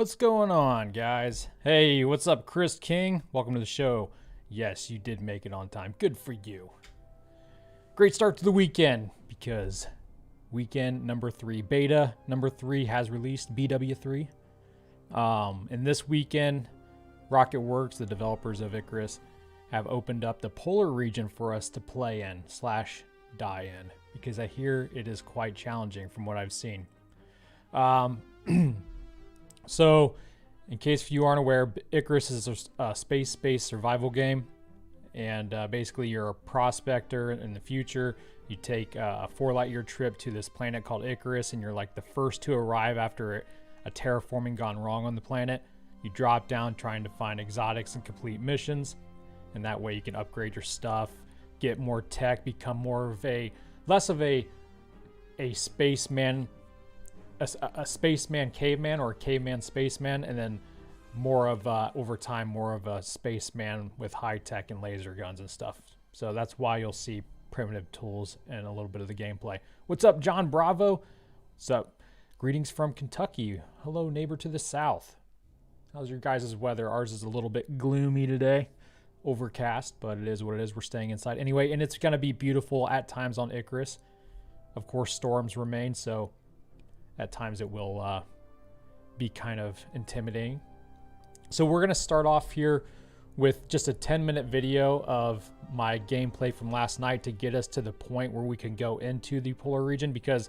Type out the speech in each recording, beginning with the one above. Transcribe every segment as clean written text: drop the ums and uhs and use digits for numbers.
What's going on, guys? Hey, what's up, Chris King? Welcome to the show. Yes, you did make it on time. Good for you. Great start to the weekend because weekend number 3, beta number 3 has released, BW3. And this weekend, RocketWorks, the developers of Icarus, have opened up the polar region for us to play in / die in because I hear it is quite challenging from what I've seen. So, in case you aren't aware, Icarus is a space-based survival game, and basically you're a prospector in the future. You take a 4 light-year trip to this planet called Icarus, and you're like the first to arrive after a terraforming gone wrong on the planet. You drop down trying to find exotics and complete missions, and that way you can upgrade your stuff, get more tech, become more of less of a spaceman, a spaceman caveman or a caveman spaceman, and then more of over time more of a spaceman with high tech and laser guns and stuff. So that's why you'll see primitive tools and a little bit of the gameplay. What's up, John Bravo? What's up? Greetings from Kentucky. Hello, neighbor to the south. How's your guys' weather? Ours is a little bit gloomy today, overcast, but it is what it is. We're staying inside anyway, and it's going to be beautiful at times on Icarus. Of course, storms remain, so at times it will be kind of intimidating. So we're going to start off here with just a 10-minute video of my gameplay from last night to get us to the point where we can go into the polar region, because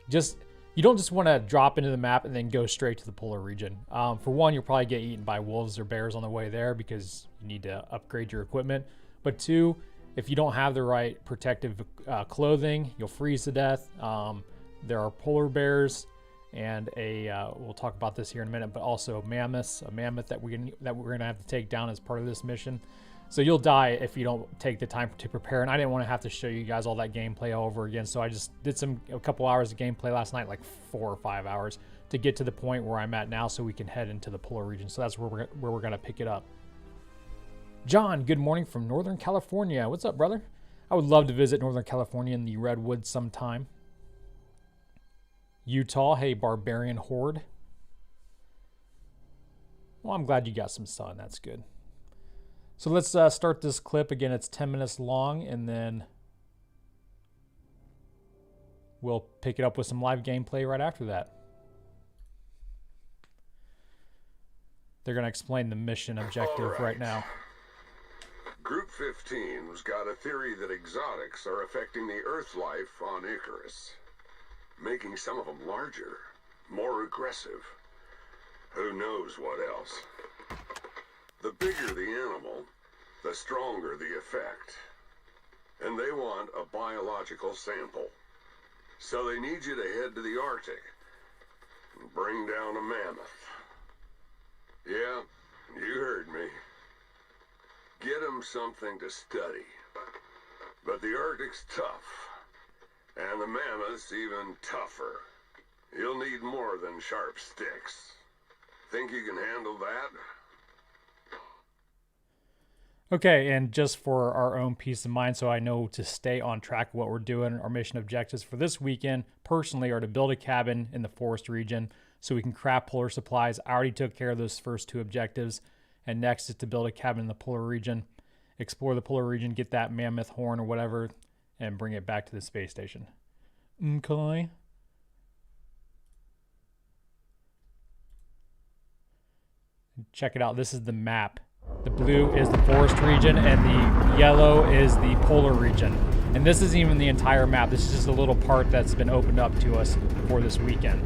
you don't just want to drop into the map and then go straight to the polar region. For one, you'll probably get eaten by wolves or bears on the way there because you need to upgrade your equipment. But two, if you don't have the right protective clothing, you'll freeze to death. There are polar bears and we'll talk about this here in a minute, but also a mammoth that we're gonna have to take down as part of this mission. So you'll die if you don't take the time to prepare. And I didn't want to have to show you guys all that gameplay all over again. So I just did a couple hours of gameplay last night, like 4 or 5 hours, to get to the point where I'm at now so we can head into the polar region. So that's where we're gonna pick it up. John, good morning from Northern California. What's up, brother? I would love to visit Northern California in the Redwoods sometime. Utah, hey, barbarian horde. Well, I'm glad you got some sun. That's good. So let's start this clip. Again, it's 10 minutes long, and then we'll pick it up with some live gameplay right after that. They're going to explain the mission objective right now. Group 15's got a theory that exotics are affecting the Earth life on Icarus, making some of them larger, more aggressive. Who knows what else? The bigger the animal, the stronger the effect. And they want a biological sample. So they need you to head to the Arctic and bring down a mammoth. Yeah, you heard me. Get them something to study. But the Arctic's tough. And the mammoth's even tougher. You'll need more than sharp sticks. Think you can handle that? Okay, and just for our own peace of mind, so I know to stay on track of what we're doing, our mission objectives for this weekend, personally, are to build a cabin in the forest region so we can craft polar supplies. I already took care of those first 2 objectives. And next is to build a cabin in the polar region, explore the polar region, get that mammoth horn or whatever, and bring it back to the space station. Okay. Check it out. This is the map. The blue is the forest region, and the yellow is the polar region. And this isn't even the entire map. This is just a little part that's been opened up to us for this weekend.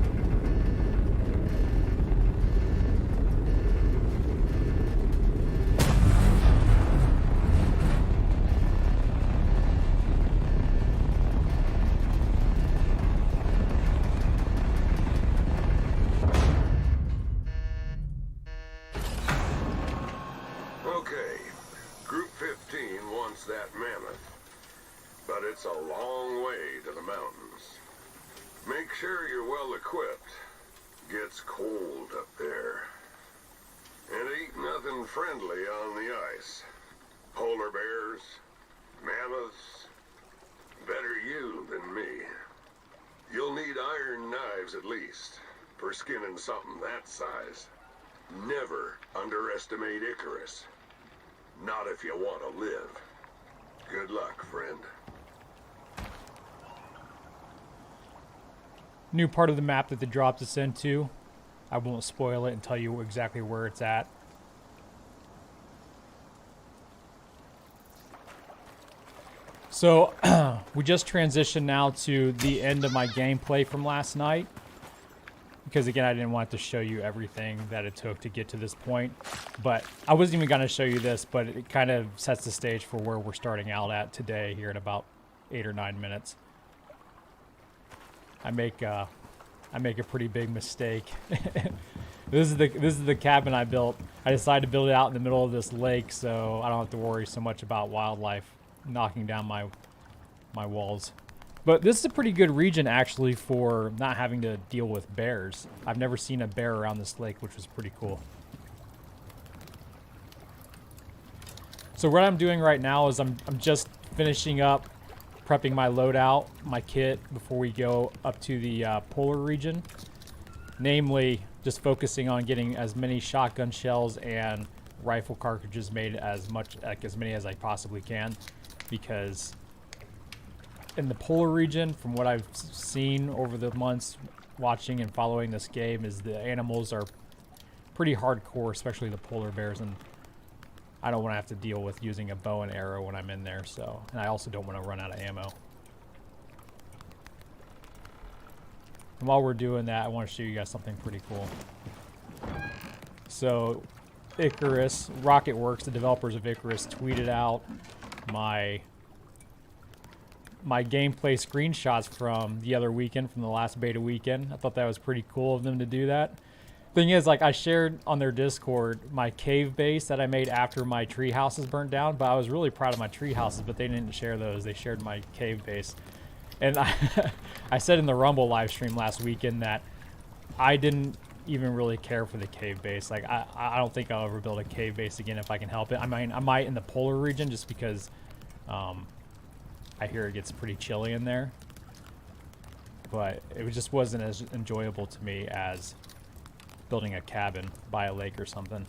That mammoth, but it's a long way to the mountains. Make sure you're well equipped. Gets cold up there. And ain't nothing friendly on the ice. Polar bears, mammoths, better you than me. You'll need iron knives at least. for skinning something that size. Never underestimate Icarus. Not if you want to live. Good luck, friend. New part of the map that they dropped us into. I won't spoil it and tell you exactly where it's at. So we just transitioned now to the end of my gameplay from last night. Because again, I didn't want to show you everything that it took to get to this point. But I wasn't even going to show you this, but it kind of sets the stage for where we're starting out at today here in about 8 or 9 minutes. I make a pretty big mistake. This is the cabin I built. I decided to build it out in the middle of this lake, so I don't have to worry so much about wildlife knocking down my walls. But this is a pretty good region actually for not having to deal with bears. I've never seen a bear around this lake, which was pretty cool. So what I'm doing right now is I'm just finishing up prepping my loadout, my kit, before we go up to the polar region. Namely, just focusing on getting as many shotgun shells and rifle cartridges made as many as I possibly can, because in the polar region, from what I've seen over the months watching and following this game, is the animals are pretty hardcore, especially the polar bears, and I don't want to have to deal with using a bow and arrow when I'm in there, so, and I also don't want to run out of ammo. And while we're doing that, I want to show you guys something pretty cool. So, Icarus, Rocketworks, the developers of Icarus, tweeted out my gameplay screenshots from the other weekend, from the last beta weekend. I thought that was pretty cool of them to do that. Thing is, like, I shared on their Discord my cave base that I made after my tree houses burnt down, but I was really proud of my tree houses, but they didn't share those. They shared my cave base. And I said in the Rumble live stream last weekend that I didn't even really care for the cave base. Like, I don't think I'll ever build a cave base again if I can help it. I mean, I might in the polar region just because I hear it gets pretty chilly in there. But it just wasn't as enjoyable to me as building a cabin by a lake or something.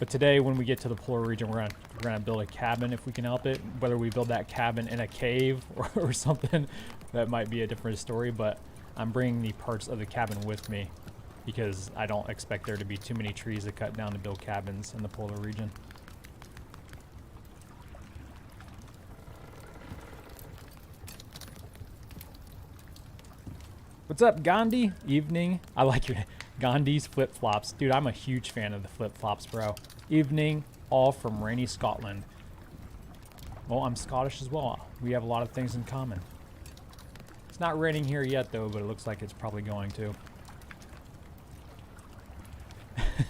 But today, when we get to the polar region, we're gonna build a cabin if we can help it. Whether we build that cabin in a cave or something, that might be a different story. But I'm bringing the parts of the cabin with me because I don't expect there to be too many trees to cut down to build cabins in the polar region. What's up, Gandhi? Evening. I like your Gandhi's flip-flops. Dude, I'm a huge fan of the flip-flops, bro. Evening, all from rainy Scotland. Well, I'm Scottish as well. We have a lot of things in common. It's not raining here yet, though, but it looks like it's probably going to.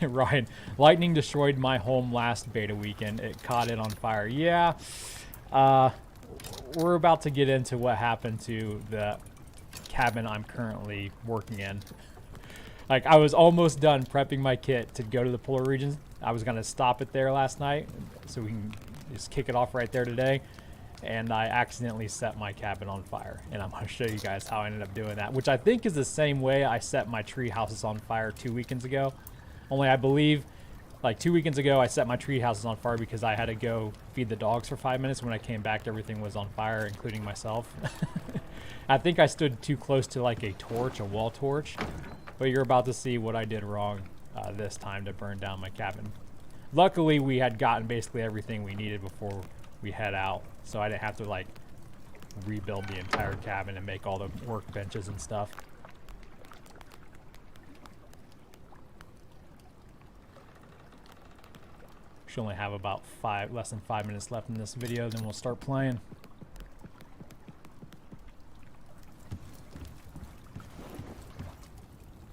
Ryan, lightning destroyed my home last beta weekend. It caught it on fire. Yeah. We're about to get into what happened to the cabin I'm currently working in. Like, I was almost done prepping my kit to go to the polar regions. I was gonna stop it there last night so we can just kick it off right there today, and I accidentally set my cabin on fire, and I'm gonna show you guys how I ended up doing that, which I think is the same way I set my tree houses on fire 2 weekends ago. Only I believe, like 2 weekends ago, I set my tree houses on fire because I had to go feed the dogs for 5 minutes. When I came back, everything was on fire, including myself. I think I stood too close to like a torch, a wall torch. But you're about to see what I did wrong this time to burn down my cabin. Luckily, we had gotten basically everything we needed before we head out. So I didn't have to like rebuild the entire cabin and make all the workbenches and stuff. Should only have about less than 5 minutes left in this video, then we'll start playing.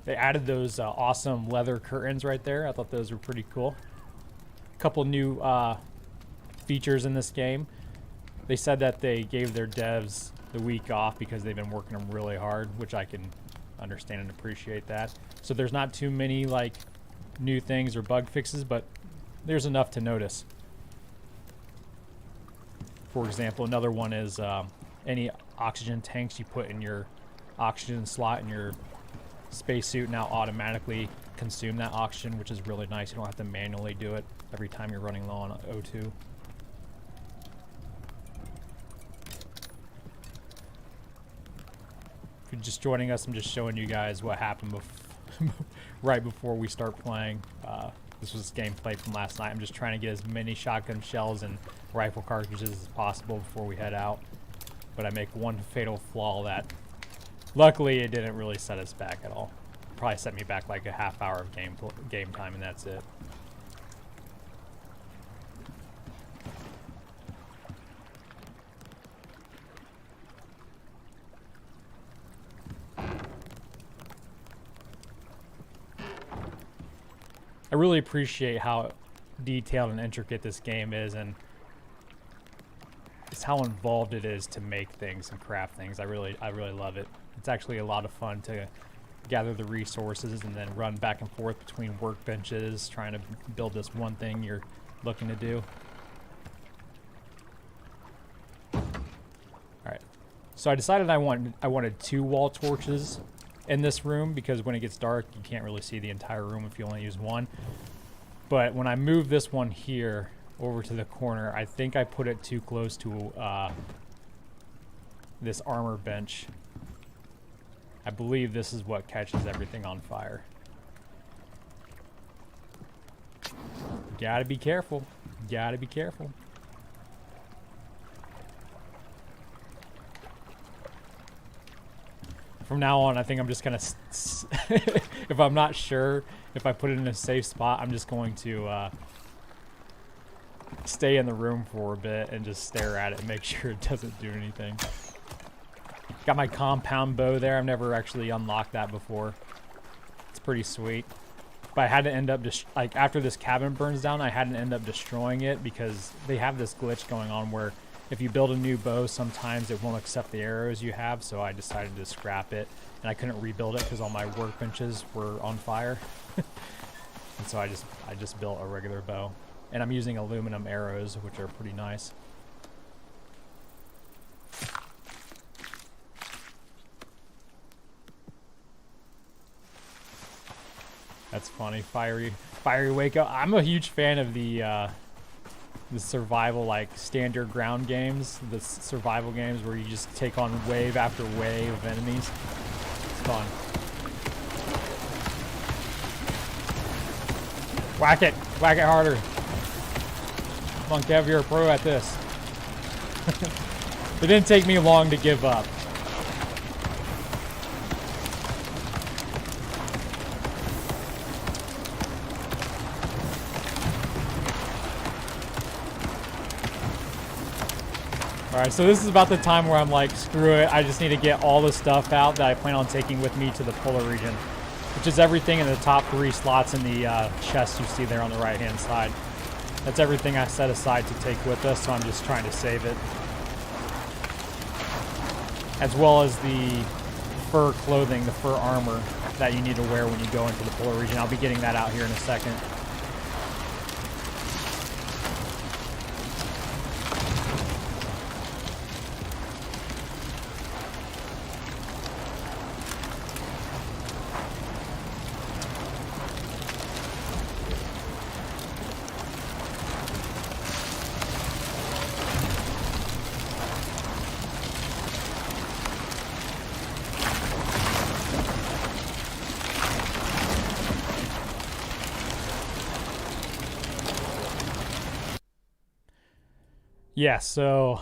They added those awesome leather curtains right there. I thought those were pretty cool. A couple new features in this game. They said that they gave their devs the week off because they've been working them really hard, which I can understand and appreciate that. So there's not too many like new things or bug fixes, but there's enough to notice. For example, another one is any oxygen tanks you put in your oxygen slot in your spacesuit now automatically consume that oxygen, which is really nice. You don't have to manually do it every time you're running low on O2. If you're just joining us, I'm just showing you guys what happened right before we start playing. This was gameplay from last night. I'm just trying to get as many shotgun shells and rifle cartridges as possible before we head out. But I make one fatal flaw that, luckily, it didn't really set us back at all. Probably set me back like a half hour of game time, and that's it. I really appreciate how detailed and intricate this game is, and it's how involved it is to make things and craft things. I really love it. It's actually a lot of fun to gather the resources and then run back and forth between workbenches trying to build this one thing you're looking to do. Alright, so I decided I wanted 2 wall torches in this room, because when it gets dark you can't really see the entire room if you only use one. But when I move this one here over to the corner, I think I put it too close to this armor bench. I believe this is what catches everything on fire. Gotta be careful. Gotta be careful. From now on, I think I'm just gonna, if I'm not sure, if I put it in a safe spot, I'm just going to stay in the room for a bit and just stare at it and make sure it doesn't do anything. Got my compound bow there. I've never actually unlocked that before. It's pretty sweet. But I had to end up just like after this cabin burns down, I had to end up destroying it because they have this glitch going on where if you build a new bow, sometimes it won't accept the arrows you have, so I decided to scrap it. And I couldn't rebuild it because all my workbenches were on fire. And so I just built a regular bow. And I'm using aluminum arrows, which are pretty nice. That's funny. Fiery wake up. I'm a huge fan of the survival, like standard ground games, the survival games where you just take on wave after wave of enemies. It's fun. Whack it harder. Come on, Kev, you're a pro at this. It didn't take me long to give up. Alright, so this is about the time where I'm like, screw it, I just need to get all the stuff out that I plan on taking with me to the polar region, which is everything in the top 3 slots in the chest you see there on the right hand side. That's everything I set aside to take with us, so I'm just trying to save it. As well as the fur clothing, the fur armor that you need to wear when you go into the polar region. I'll be getting that out here in a second. Yeah, so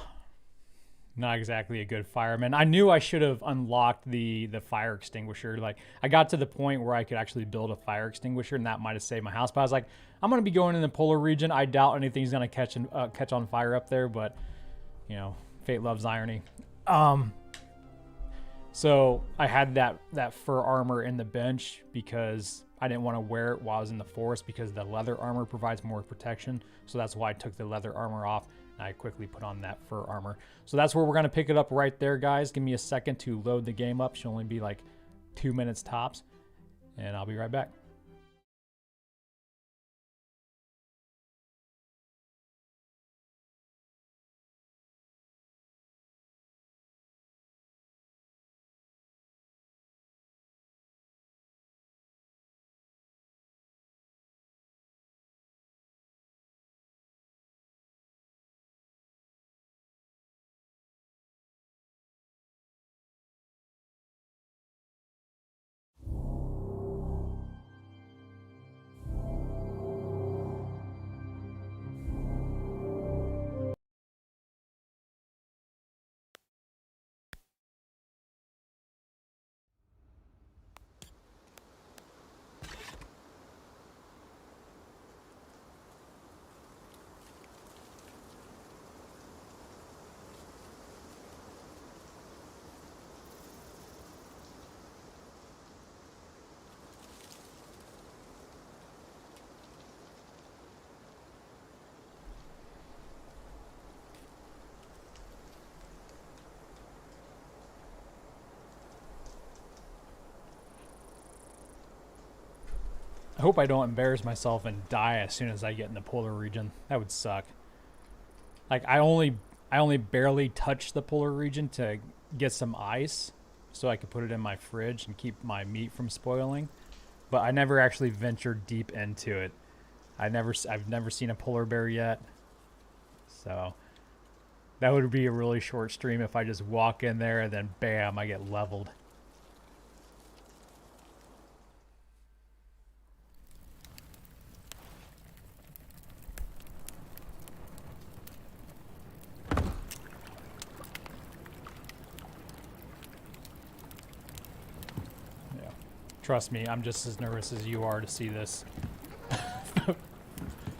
not exactly a good fireman. I knew I should have unlocked the fire extinguisher. Like, I got to the point where I could actually build a fire extinguisher, and that might have saved my house. But I was like, I'm going to be going in the polar region. I doubt anything's going to catch on fire up there, but, you know, fate loves irony. So I had that fur armor in the bench because I didn't want to wear it while I was in the forest because the leather armor provides more protection. So that's why I took the leather armor off. I quickly put on that fur armor. So that's where we're going to pick it up right there, guys. Give me a second to load the game up. Should only be like 2 minutes tops. And I'll be right back. hope I don't embarrass myself and die as soon as I get in the polar region. That would suck. Like I only barely touched the polar region to get some ice so I could put it in my fridge and keep my meat from spoiling. But I never actually ventured deep into it. I've never seen a polar bear yet. So that would be a really short stream if I just walk in there and then bam, I get leveled. Trust me, I'm just as nervous as you are to see this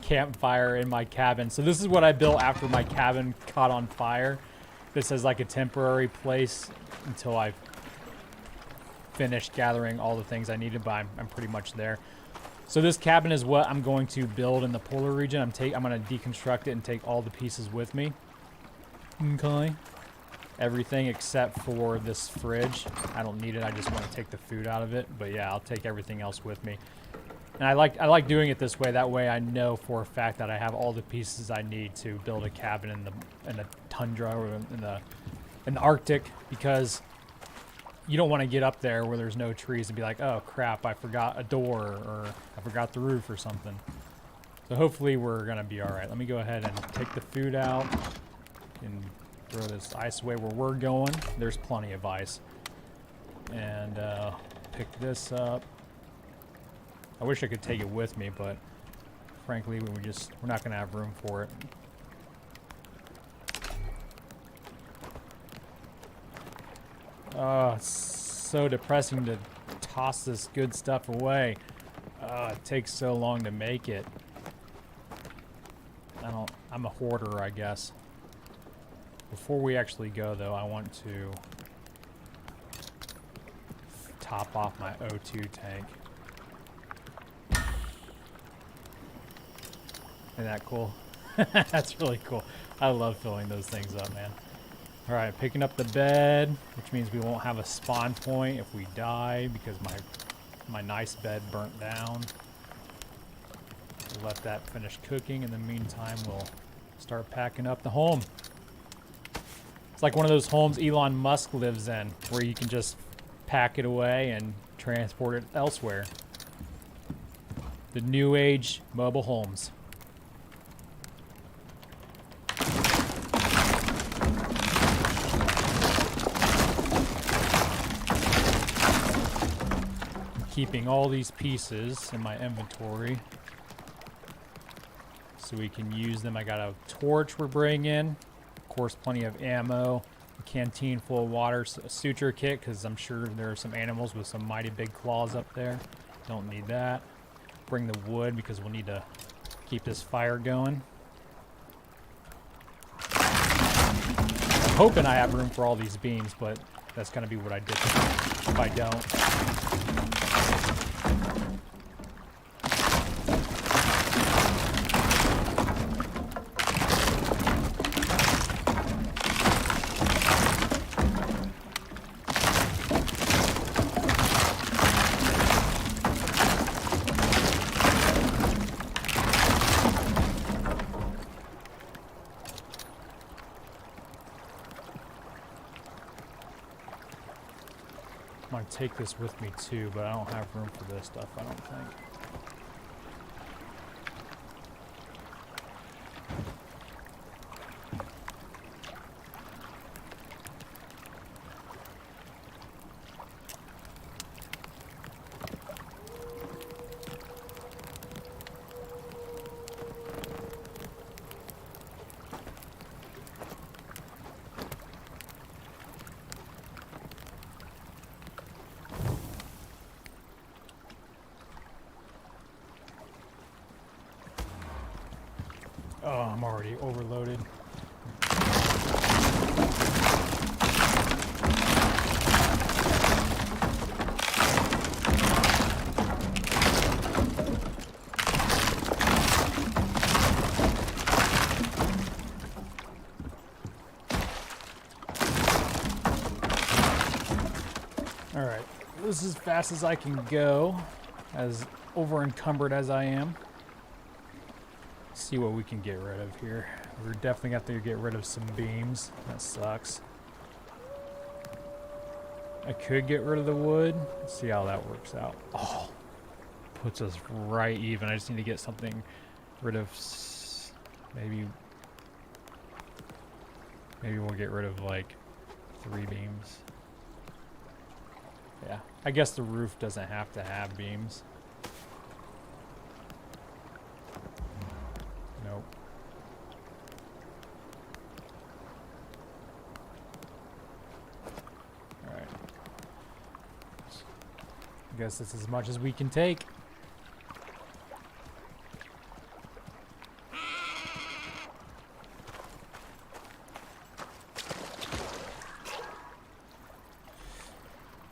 campfire in my cabin. So this is what I built after my cabin caught on fire. This is like a temporary place until I've finished gathering all the things I needed, but I'm pretty much there. So this cabin is what I'm going to build in the polar region. I'm going to deconstruct it and take all the pieces with me. Okay. Everything except for this fridge. I don't need it. I just want to take the food out of it. But yeah, I'll take everything else with me. And I like doing it this way. That way I know for a fact that I have all the pieces I need to build a cabin in the tundra or in the Arctic, because you don't want to get up there where there's no trees and be like, oh crap, I forgot a door or I forgot the roof or something. So hopefully we're gonna be all right. Let me go ahead and take the food out and throw this ice away where we're going. There's plenty of ice. And pick this up. I wish I could take it with me, but frankly, we're not gonna have room for it. Oh, it's so depressing to toss this good stuff away. It takes so long to make it. I'm a hoarder, I guess. Before we actually go, though, I want to top off my O2 tank. Isn't that cool? That's really cool. I love filling those things up, man. All right, picking up the bed, which means we won't have a spawn point if we die because my nice bed burnt down. We'll let that finish cooking. In the meantime, we'll start packing up the home. It's like one of those homes Elon Musk lives in, where you can just pack it away and transport it elsewhere. The new age mobile homes. I'm keeping all these pieces in my inventory so we can use them. I got a torch we're bringing in. Of course, plenty of ammo, a canteen full of water, a suture kit, because I'm sure there are some animals with some mighty big claws up there. Don't need that. Bring the wood because we'll need to keep this fire going. I'm hoping I have room for all these beams, but that's going to be what I did if I don't. I might take this with me too, but I don't have room for this stuff, I don't think. Oh, I'm already overloaded. All right, this is as fast as I can go. as over encumbered as I am. See what we can get rid of here. We're definitely got to get rid of some beams. That sucks. I could get rid of the wood. Let's see how that works out. Oh, puts us right even. I just need to get something rid of. Maybe we'll get rid of like 3 beams. Yeah, I guess the roof doesn't have to have beams. Nope. Alright. I guess this is as much as we can take.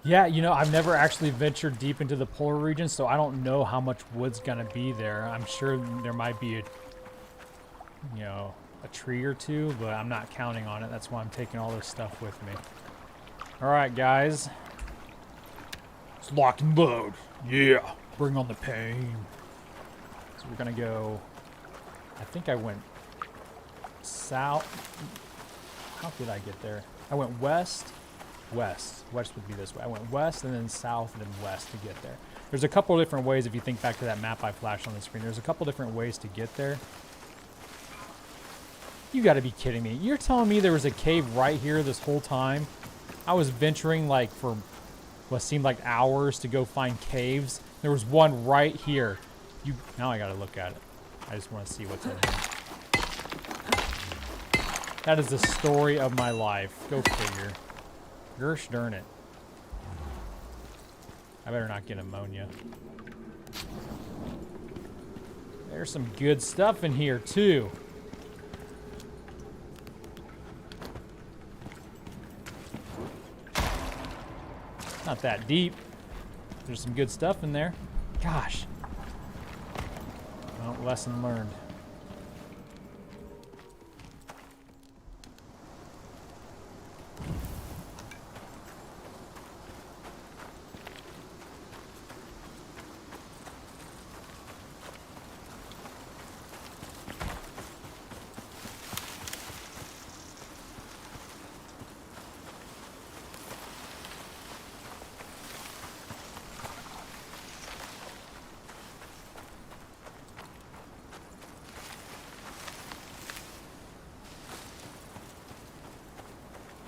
Yeah, you know, I've never actually ventured deep into the polar region, so I don't know how much wood's gonna be there. I'm sure there might be a tree or two, but I'm not counting on it. That's why I'm taking all this stuff with me. All right, guys. It's lock and load. Yeah, bring on the pain. So we're gonna go, I think I went south. How did I get there? I went west. West would be this way. I went west and then south and then west to get there. There's a couple of different ways if you think back to that map I flashed on the screen. There's a couple different ways to get there. You gotta be kidding me. You're telling me there was a cave right here this whole time? I was venturing like for what seemed like hours to go find caves. There was one right here. Now I gotta look at it. I just want to see what's in here. That is the story of my life. Go figure. Gersh darn it. I better not get ammonia. There's some good stuff in here, too. Not that deep. There's some good stuff in there. Gosh. Well, lesson learned.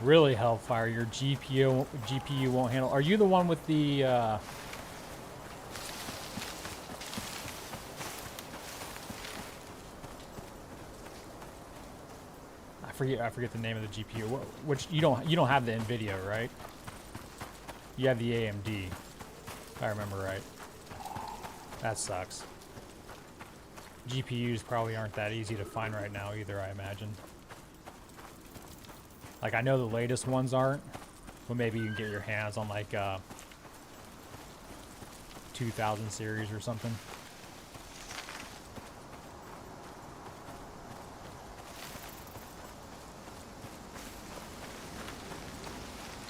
Really, Hellfire, your GPU won't handle. Are you the one with the I forget the name of the GPU. Which you don't have the Nvidia, right? You have the AMD, if I remember right. That sucks. GPUs probably aren't that easy to find right now either, I imagine. Like, I know the latest ones aren't, but maybe you can get your hands on, like, 2000 series or something.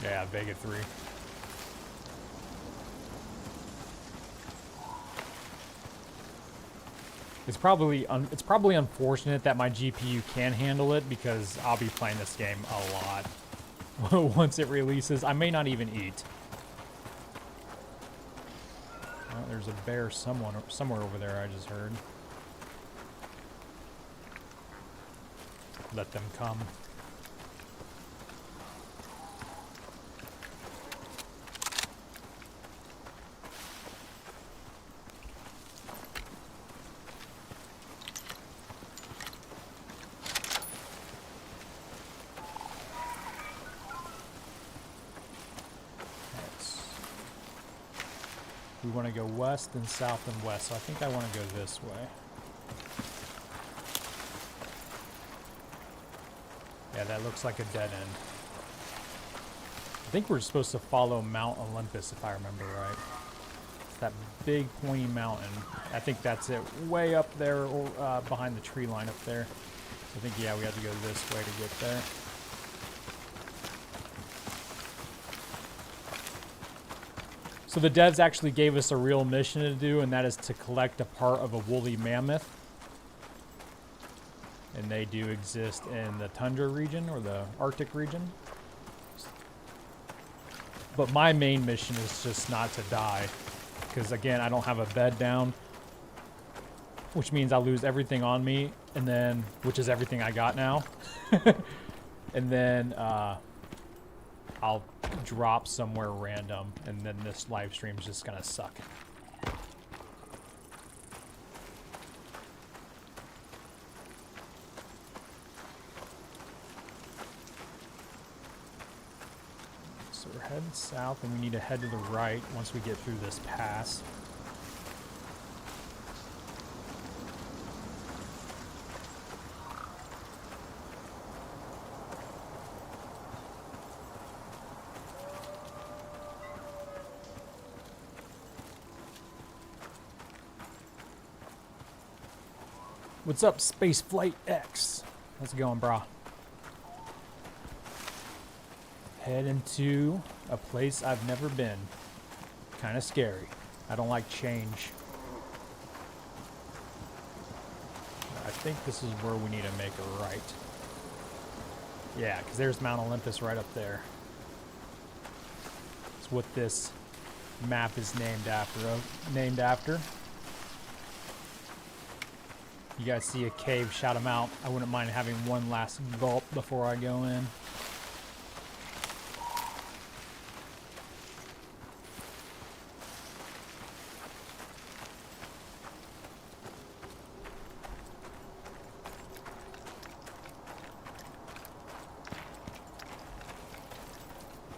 Yeah, Vega 3. It's probably unfortunate that my GPU can handle it because I'll be playing this game a lot once it releases. I may not even eat. Oh, there's a bear somewhere over there, I just heard. Let them come. We want to go west and south and west, so I think I want to go this way. Yeah, that looks like a dead end. I think we're supposed to follow Mount Olympus, if I remember right. It's that big pointy mountain. I think that's it, way up there, or behind the tree line up there. So I think, yeah, we have to go this way to get there. So the devs actually gave us a real mission to do, and that is to collect a part of a woolly mammoth. And they do exist in the tundra region or the Arctic region. But my main mission is just not to die. Because again, I don't have a bed down. Which means I'll lose everything on me. And then, which is everything I got now. And then I'll drop somewhere random. And then this live stream is just gonna suck. So we're heading south, and we need to head to the right once we get through this pass. What's up, Spaceflight X? How's it going, brah? Head into a place I've never been. Kind of scary. I don't like change. I think this is where we need to make a right. Yeah, because there's Mount Olympus right up there. It's what this map is named after. You guys see a cave, shout them out. I wouldn't mind having one last gulp before I go in.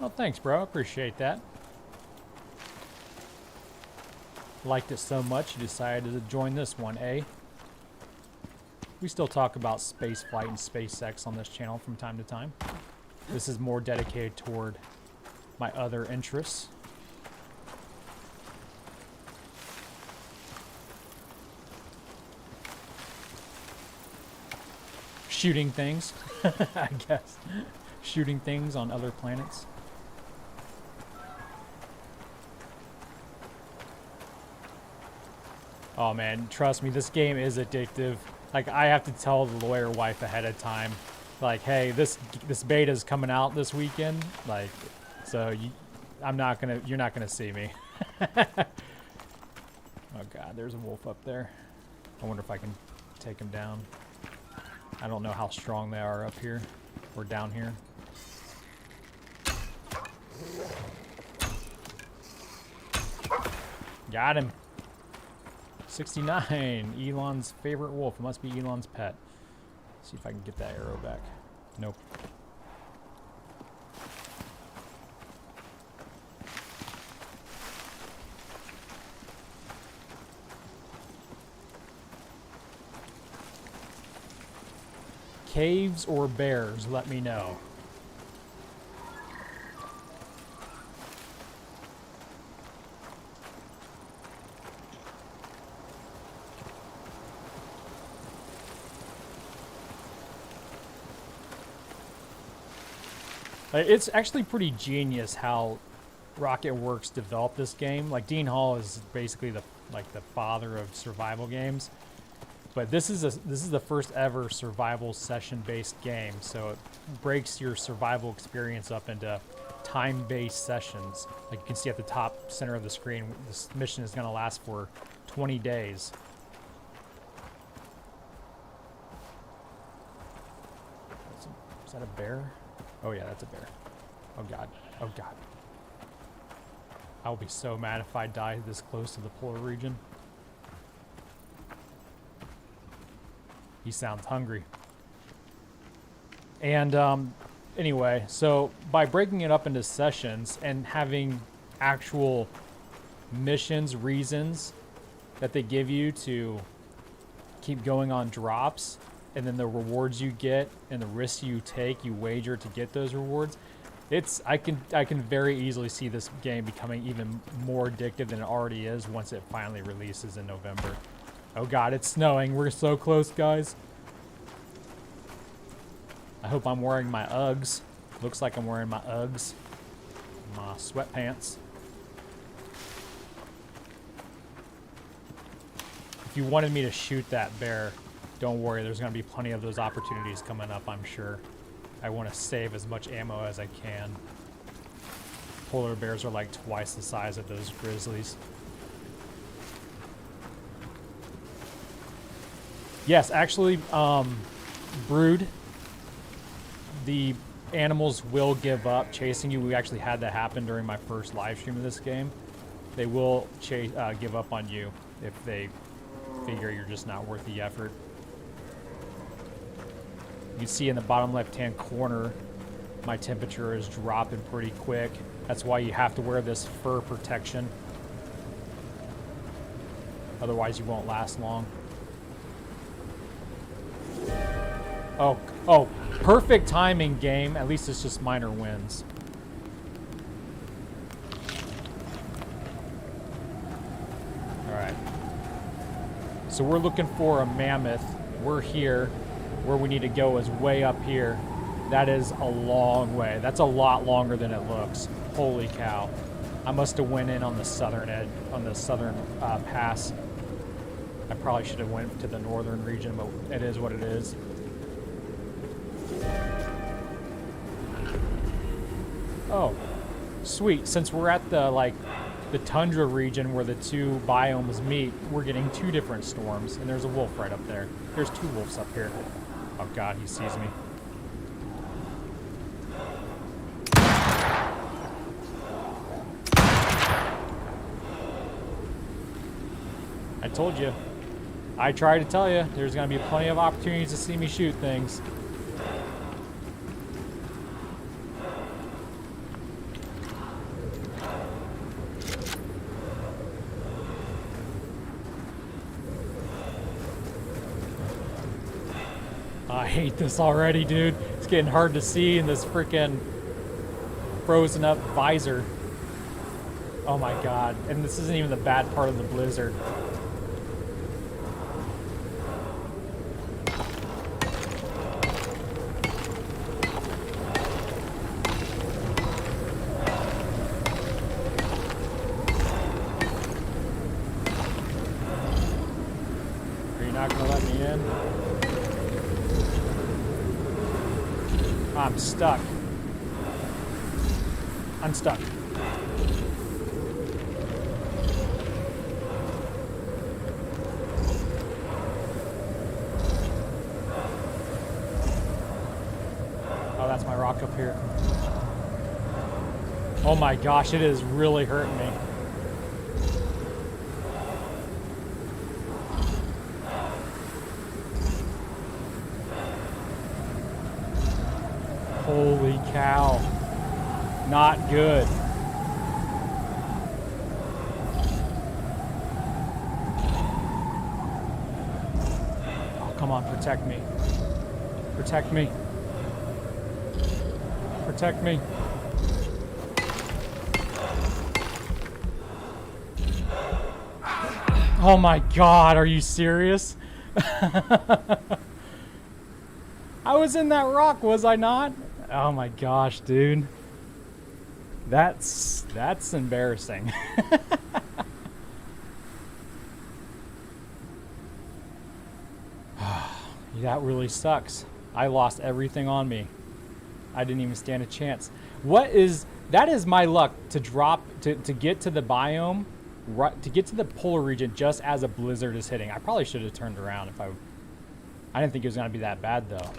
Oh, thanks, bro. I appreciate that. Liked it so much, you decided to join this one, eh? We still talk about space flight and SpaceX on this channel from time to time. This is more dedicated toward my other interests. Shooting things, I guess. Shooting things on other planets. Oh man, trust me, this game is addictive. Like, I have to tell the lawyer wife ahead of time, like, hey, this beta is coming out this weekend, like, so you're not gonna see me. Oh god, there's a wolf up there. I wonder if I can take him down. I don't know how strong they are up here or down here. Got him. 69, Elon's favorite wolf. It must be Elon's pet. Let's see if I can get that arrow back. Nope. Caves or bears, let me know. It's actually pretty genius how RocketWorks developed this game. Like, Dean Hall is basically the father of survival games, but this is the first ever survival session-based game. So it breaks your survival experience up into time-based sessions. Like you can see at the top center of the screen, this mission is going to last for 20 days. Is that a bear? Oh yeah, that's a bear. Oh god. Oh god. I'll be so mad if I die this close to the polar region. He sounds hungry. And anyway, so by breaking it up into sessions and having actual missions, reasons that they give you to keep going on drops, and then the rewards you get and the risks you take, you wager to get those rewards. I can very easily see this game becoming even more addictive than it already is once it finally releases in November. Oh god, it's snowing. We're so close, guys. I hope I'm wearing my Uggs. Looks like I'm wearing my Uggs. My sweatpants. if you wanted me to shoot that bear, don't worry, there's going to be plenty of those opportunities coming up, I'm sure. I want to save as much ammo as I can. Polar bears are like twice the size of those grizzlies. Yes, actually, Brood, the animals will give up chasing you. We actually had that happen during my first live stream of this game. They will give up on you if they figure you're just not worth the effort. You can see in the bottom left-hand corner, my temperature is dropping pretty quick. That's why you have to wear this fur protection. Otherwise, you won't last long. Oh, perfect timing, game. At least it's just minor wins. Alright. So we're looking for a mammoth. We're here. Where we need to go is way up here. That is a long way. That's a lot longer than it looks. Holy cow. I must have went in on the southern edge, on the southern pass. I probably should have went to the northern region, but it is what it is. Oh, sweet. Since we're at the tundra region where the two biomes meet, we're getting two different storms, and there's a wolf right up there. There's two wolves up here. Oh god, he sees me. I told you. I tried to tell you, there's going to be plenty of opportunities to see me shoot things. I hate this already, dude. It's getting hard to see in this freaking frozen up visor. Oh my god. And this isn't even the bad part of the blizzard. Are you not gonna let me in? I'm stuck. I'm stuck. Oh, that's my rock up here. Oh my gosh, it is really hurting me. Holy cow. Not good. Oh, come on, protect me. Protect me. Protect me. Oh my god, are you serious? I was in that rock, was I not? Oh my gosh, dude. That's embarrassing. That really sucks. I lost everything on me. I didn't even stand a chance. That is my luck to drop to get to the biome, to get to the polar region just as a blizzard is hitting. I probably should have turned around if I didn't think it was gonna be that bad though.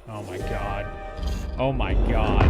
Oh my god. Oh my god.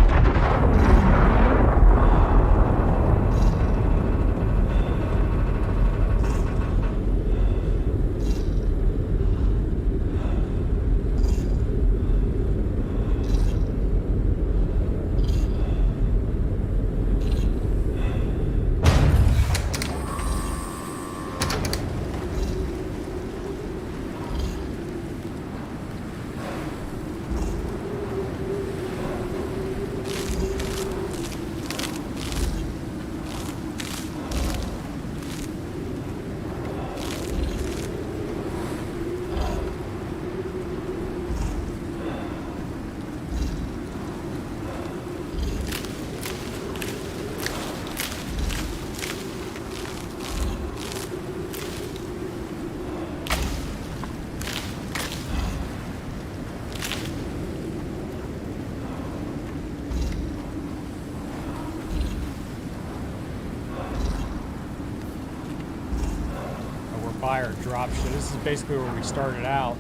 fire drop shit. This is basically where we started out.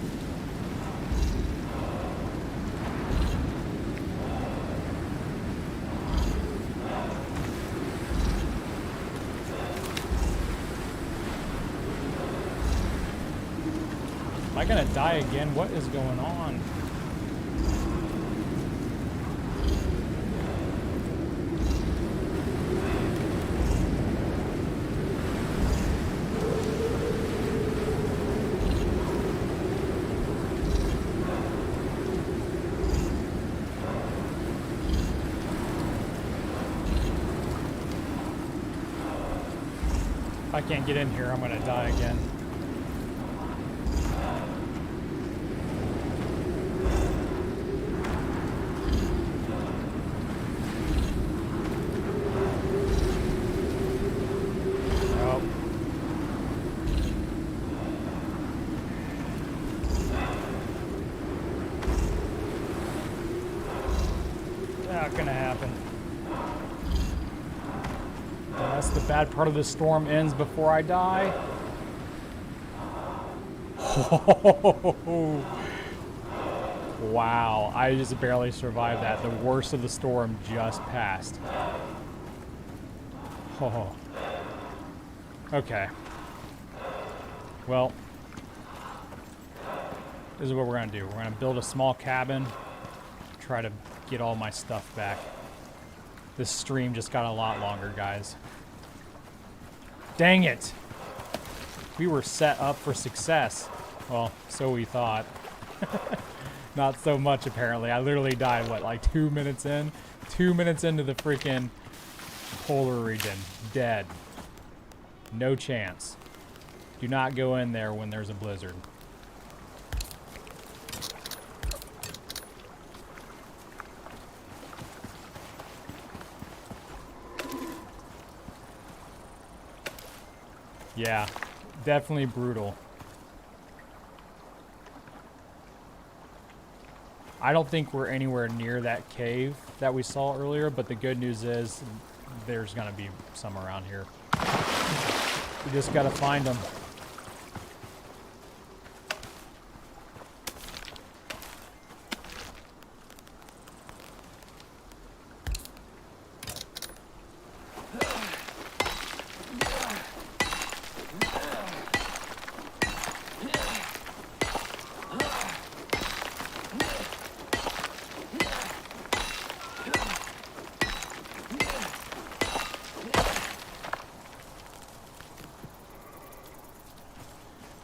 Am I gonna die again? What is going on? If I can't get in here, I'm gonna die again. Not gonna happen. Unless the bad part of the storm ends before I die. Wow, I just barely survived that. The worst of the storm just passed. Oh. Okay. Well, this is what we're gonna do. We're gonna build a small cabin, try to get all my stuff back. This stream just got a lot longer, guys. Dang it! We were set up for success. Well, so we thought. Not so much, apparently. I literally died, what, like 2 minutes in? 2 minutes into the freaking polar region. Dead. No chance. Do not go in there when there's a blizzard. Yeah, definitely brutal. I don't think we're anywhere near that cave that we saw earlier, but the good news is there's gonna be some around here. We just gotta find them.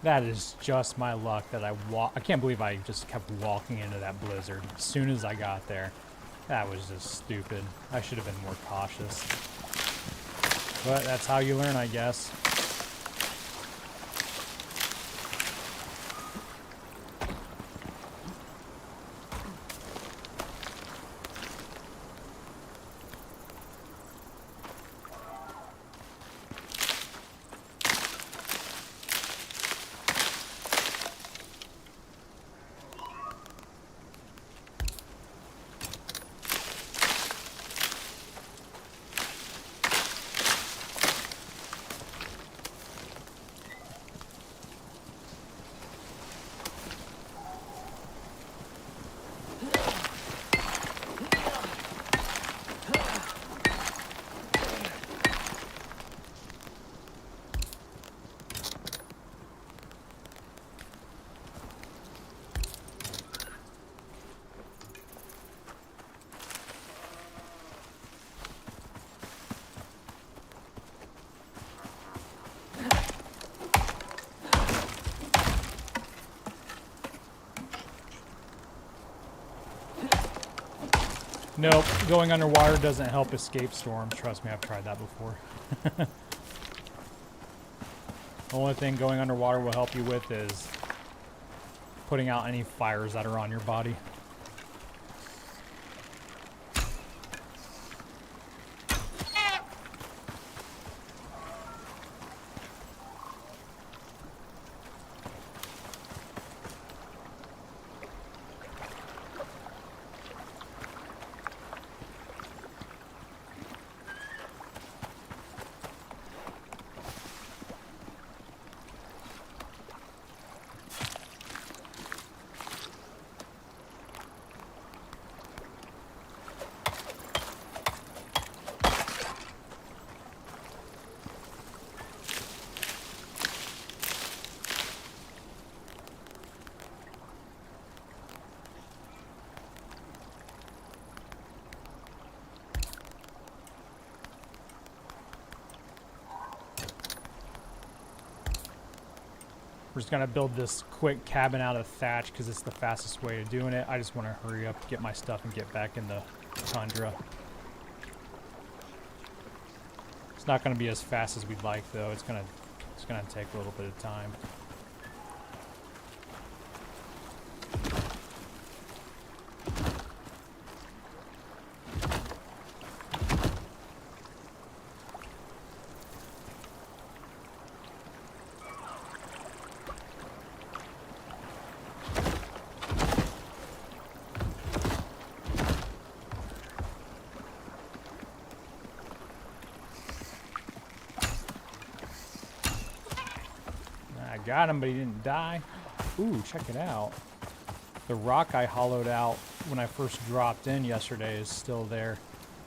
That is just my luck that I can't believe I just kept walking into that blizzard as soon as I got there. That was just stupid. I should have been more cautious. But that's how you learn, I guess. Nope, going underwater doesn't help escape storms. Trust me, I've tried that before. The only thing going underwater will help you with is putting out any fires that are on your body. We're just gonna build this quick cabin out of thatch because it's the fastest way of doing it. I just want to hurry up, get my stuff, and get back in the tundra. It's not gonna be as fast as we'd like, though. It's gonna take a little bit of time. Got him, but he didn't die. Ooh, check it out. The rock I hollowed out when I first dropped in yesterday is still there.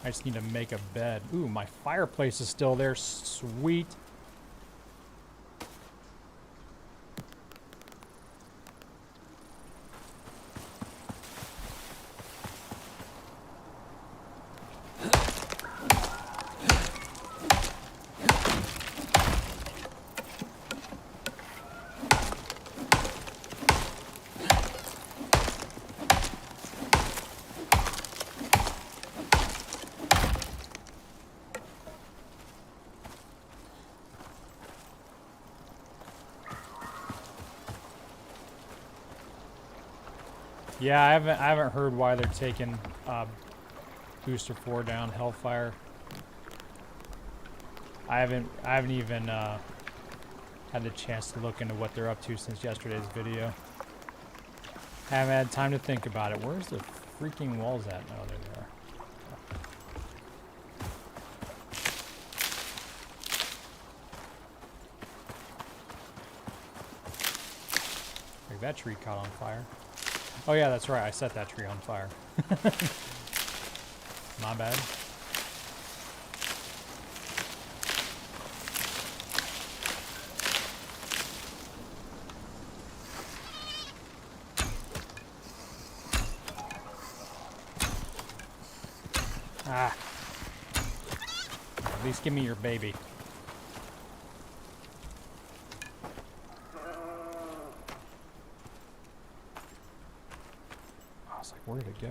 I just need to make a bed. Ooh, my fireplace is still there. Sweet. Yeah, I haven't heard why they're taking Booster 4 down, Hellfire. I haven't even had the chance to look into what they're up to since yesterday's video. Haven't had time to think about it. Where's the freaking walls at? Oh, there they are. Like that tree caught on fire. Oh yeah, that's right. I set that tree on fire. My bad. Ah. At least give me your baby. Where did it go?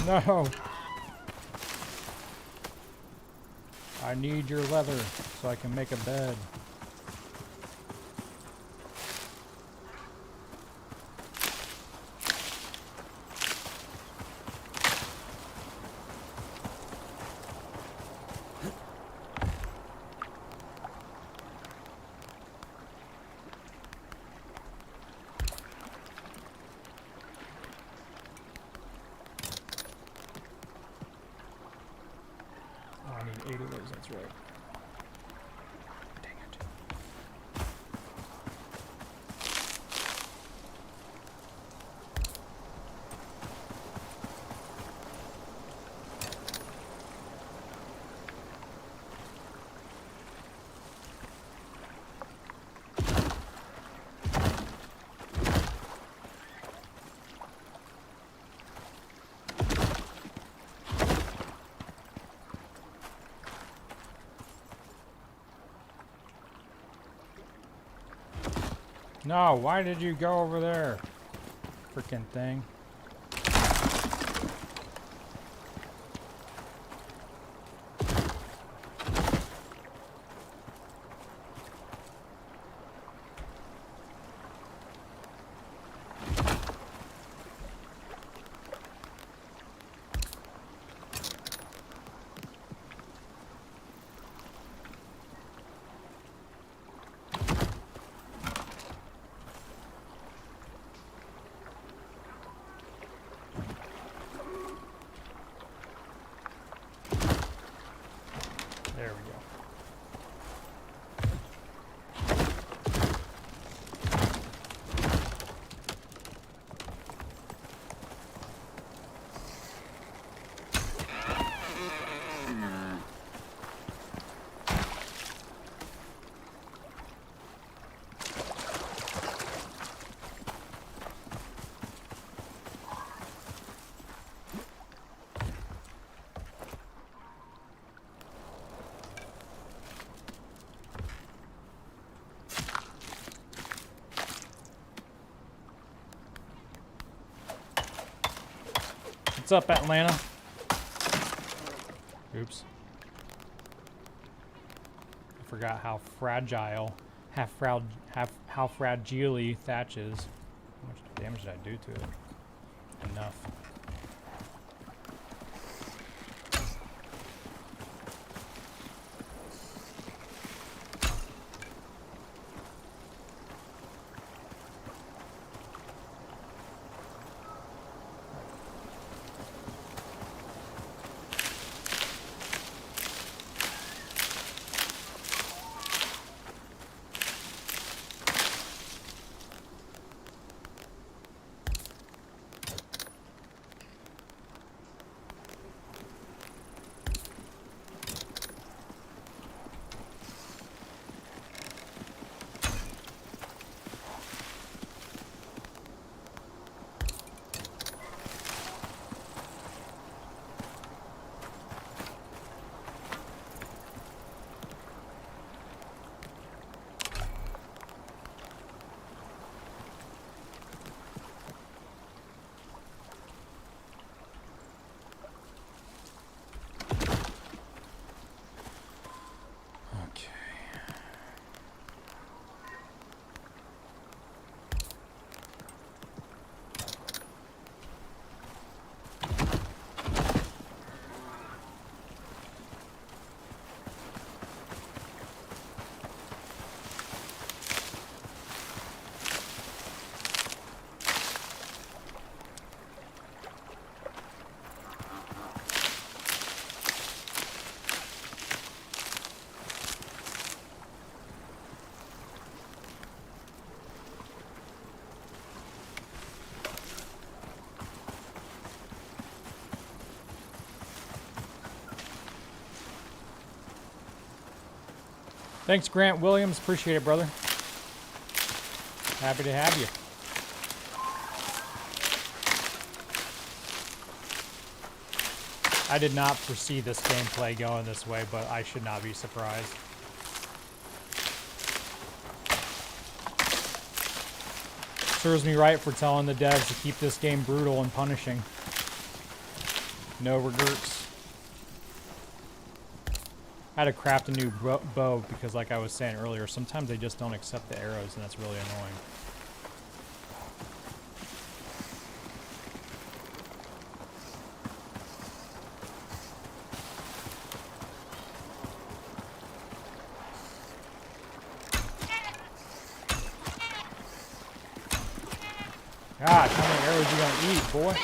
No! I need your leather so I can make a bed. I need 8 of those, that's right. Dang it. No, why did you go over there? Frickin' thing. There we go. What's up, Atlanta? Oops. I forgot how fragile, how fragile Thatch is. How much damage did I do to it? Enough. Thanks, Grant Williams. Appreciate it, brother. Happy to have you. I did not foresee this gameplay going this way, but I should not be surprised. Serves me right for telling the devs to keep this game brutal and punishing. No regrets. I had to craft a new bow because, like I was saying earlier, sometimes they just don't accept the arrows, and that's really annoying. Gosh, how many arrows you gonna eat, boy?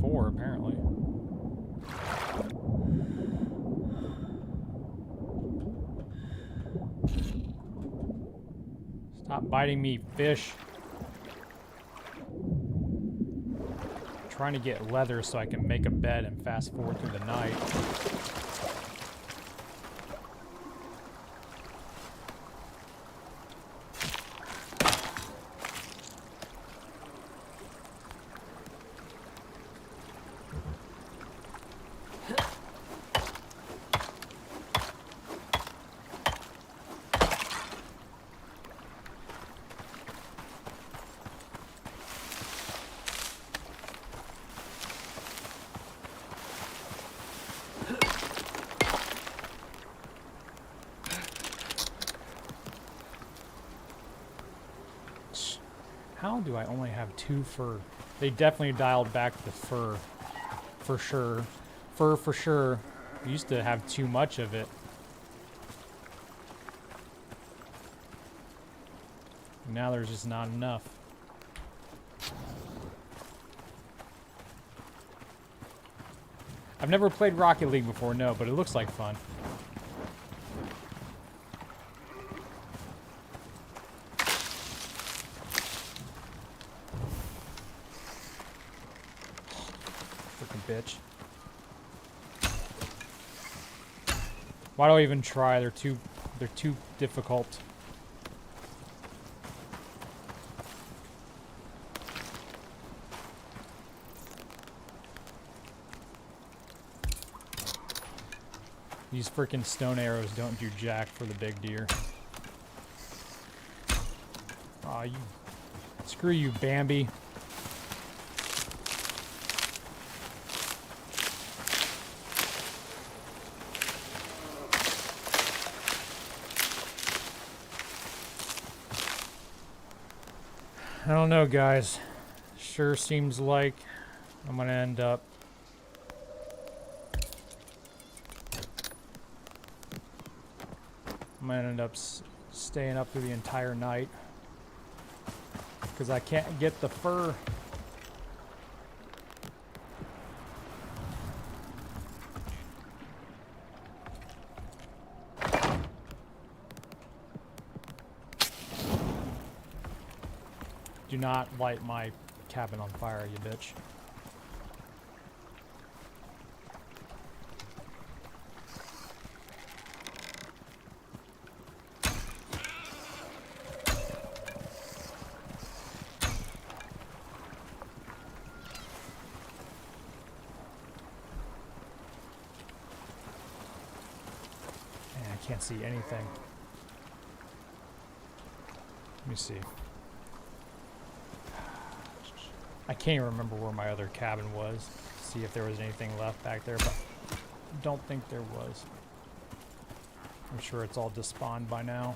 4, apparently. Stop biting me, fish. I'm trying to get leather so I can make a bed and fast forward through the night. How do I only have 2 fur? They definitely dialed back the fur. For sure. Fur for sure. We used to have too much of it. Now there's just not enough. I've never played Rocket League before, no, but it looks like fun. Bitch. Why do I even try? They're too difficult. These freaking stone arrows don't do jack for the big deer. Aw, screw you, Bambi. I don't know, guys. Sure seems like I'm gonna end up staying up through the entire night because I can't get the fur. Do not light my cabin on fire, you bitch. Man, I can't see anything. Let me see. I can't even remember where my other cabin was. See if there was anything left back there, but I don't think there was. I'm sure it's all despawned by now.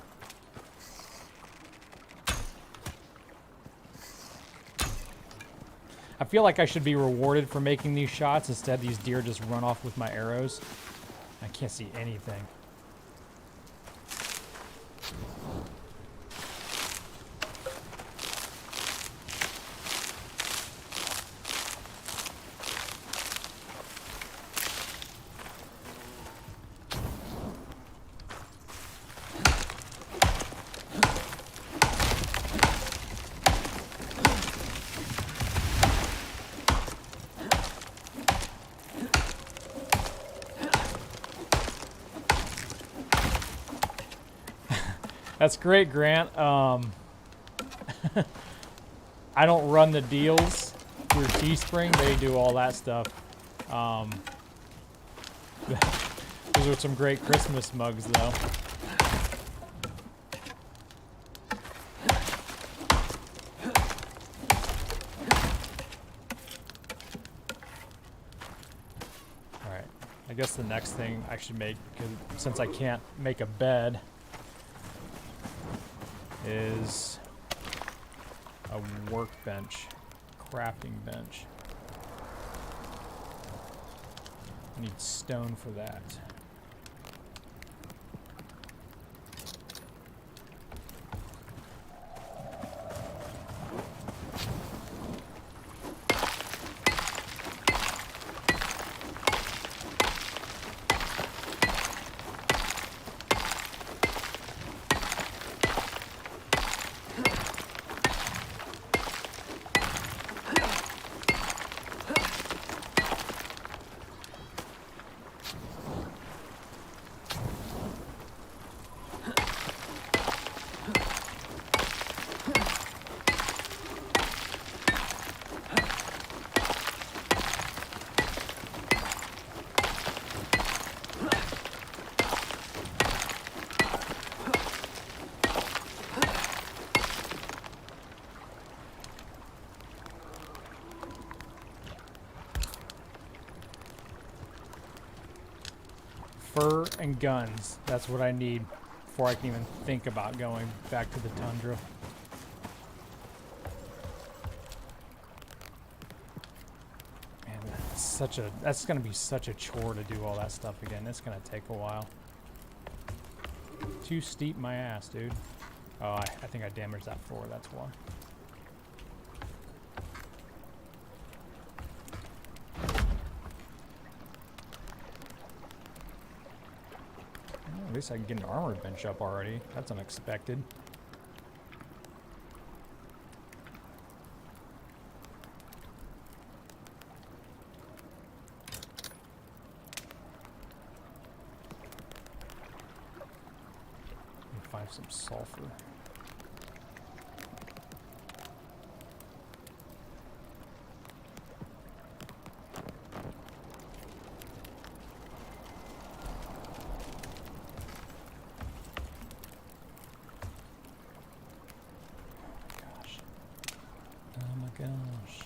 I feel like I should be rewarded for making these shots. Instead, these deer just run off with my arrows. I can't see anything. That's great, Grant. I don't run the deals through Teespring. They do all that stuff. Those are some great Christmas mugs, though. Alright, I guess the next thing I should make, since I can't make a bed, is a workbench, crafting bench. I need stone for that. Fur and guns. That's what I need before I can even think about going back to the tundra. Man, that's gonna be such a chore to do all that stuff again. It's gonna take a while. Too steep my ass, dude. Oh, I think I damaged that floor, that's why. At least I can get an armor bench up already. That's unexpected. Let me find some sulfur. Gosh.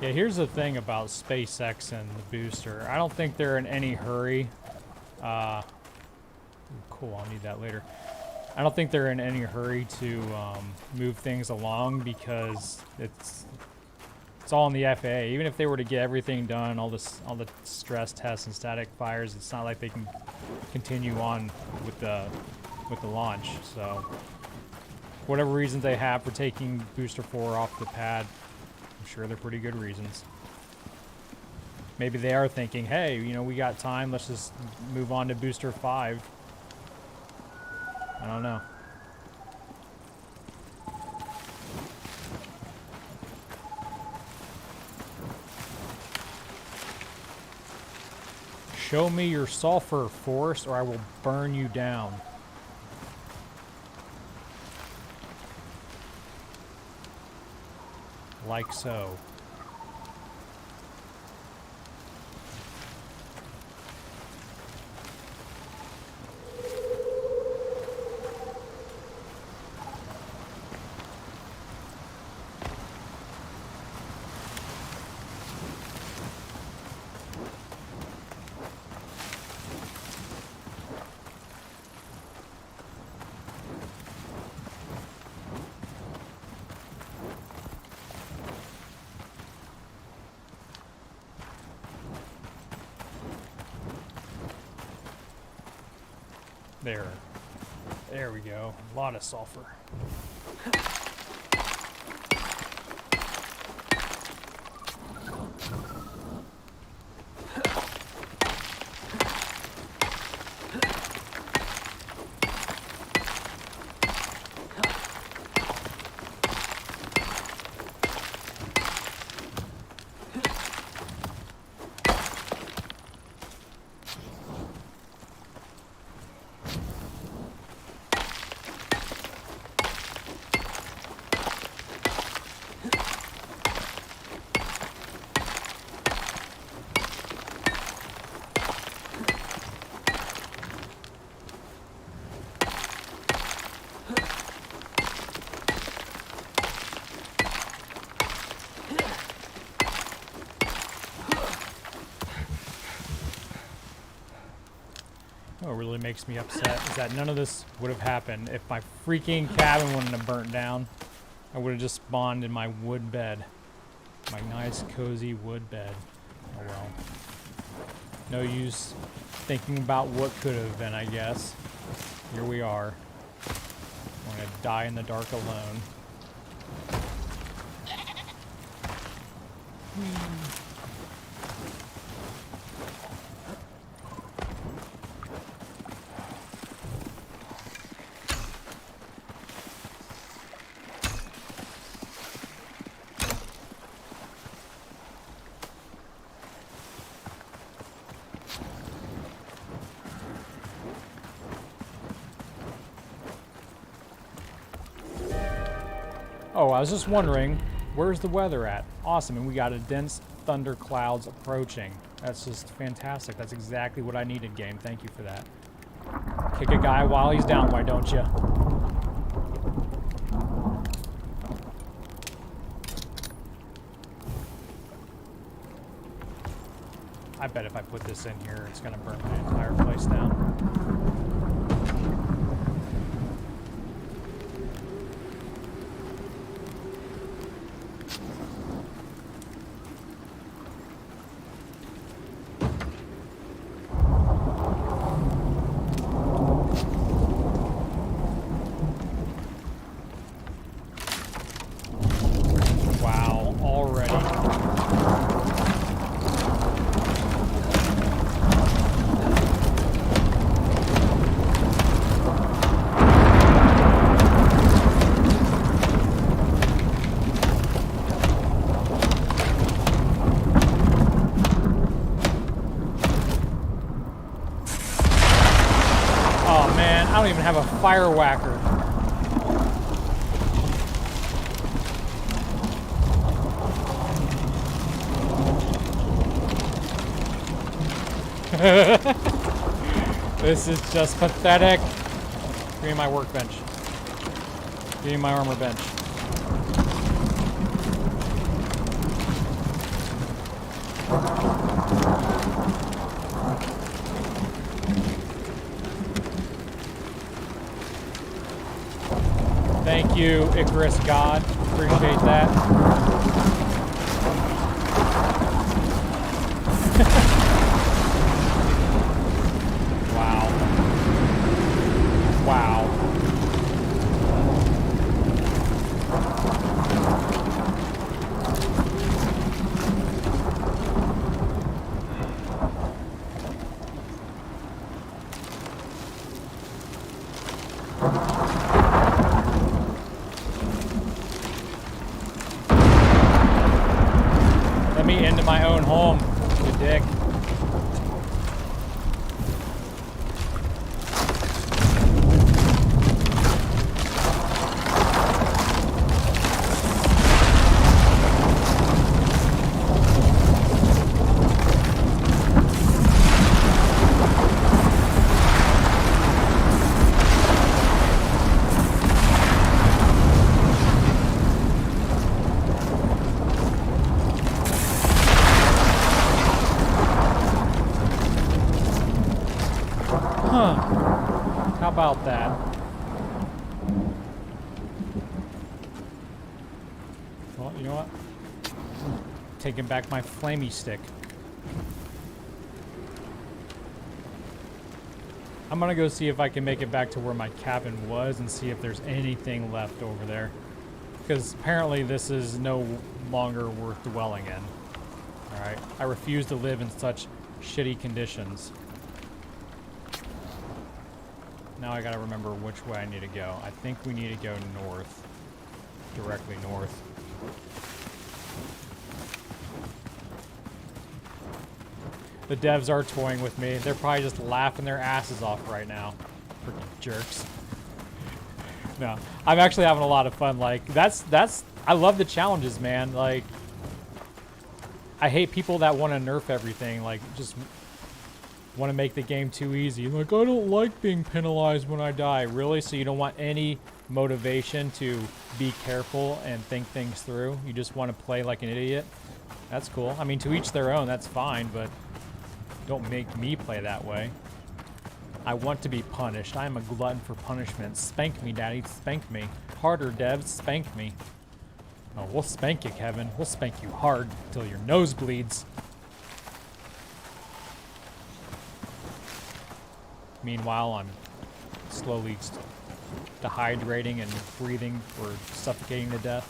Yeah, here's the thing about SpaceX and the booster. I don't think they're in any hurry. Cool, I'll need that later. I don't think they're in any hurry to move things along because it's all in the FAA. Even if they were to get everything done, all the stress tests and static fires, it's not like they can continue on with the launch. So, whatever reasons they have for taking Booster 4 off the pad, I'm sure they're pretty good reasons. Maybe they are thinking, hey, you know, we got time, let's just move on to Booster 5. I don't know. Show me your sulfur, Forrest, or I will burn you down. Like so. There we go. A lot of sulfur. What really makes me upset is that none of this would have happened if my freaking cabin wouldn't have burnt down. I would have just spawned in my wood bed. My nice, cozy wood bed. Oh well. No use thinking about what could have been, I guess. Here we are. I'm gonna die in the dark alone. Oh, I was just wondering, where's the weather at? Awesome, and we got a dense thunder clouds approaching. That's just fantastic. That's exactly what I needed, game. Thank you for that. Kick a guy while he's down, why don't you? I bet if I put this in here, it's gonna burn my entire place down. I don't even have a fire whacker. This is just pathetic. Give me my workbench. Give me my armor bench. Thank you, Icarus God. Appreciate that. Wow. Wow. Let me into my own home, you dick. Huh. How about that? Well, you know what? Taking back my flamey stick. I'm gonna go see if I can make it back to where my cabin was and see if there's anything left over there. Because apparently this is no longer worth dwelling in. Alright? I refuse to live in such shitty conditions. Now I gotta remember which way I need to go. I think we need to go north. Directly north. The devs are toying with me. They're probably just laughing their asses off right now. Freaking jerks. No, I'm actually having a lot of fun. Like, I love the challenges, man. Like, I hate people that want to nerf everything. Like, just want to make the game too easy. Like, I don't like being penalized when I die. Really? So you don't want any motivation to be careful and think things through? You just want to play like an idiot? That's cool. I mean, to each their own, that's fine, but don't make me play that way. I want to be punished. I am a glutton for punishment. Spank me, Daddy. Spank me. Harder, devs. Spank me. Oh, we'll spank you, Kevin. We'll spank you hard until your nose bleeds. Meanwhile, I'm slowly dehydrating and breathing or suffocating to death.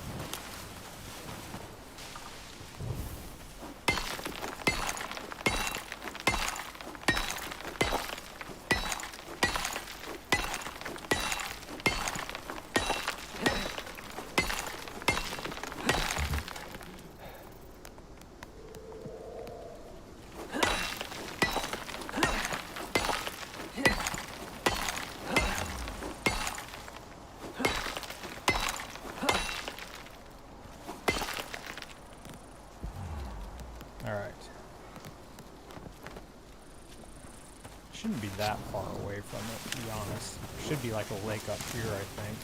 Shouldn't be that far away from it, to be honest. Should be like a lake up here, I think.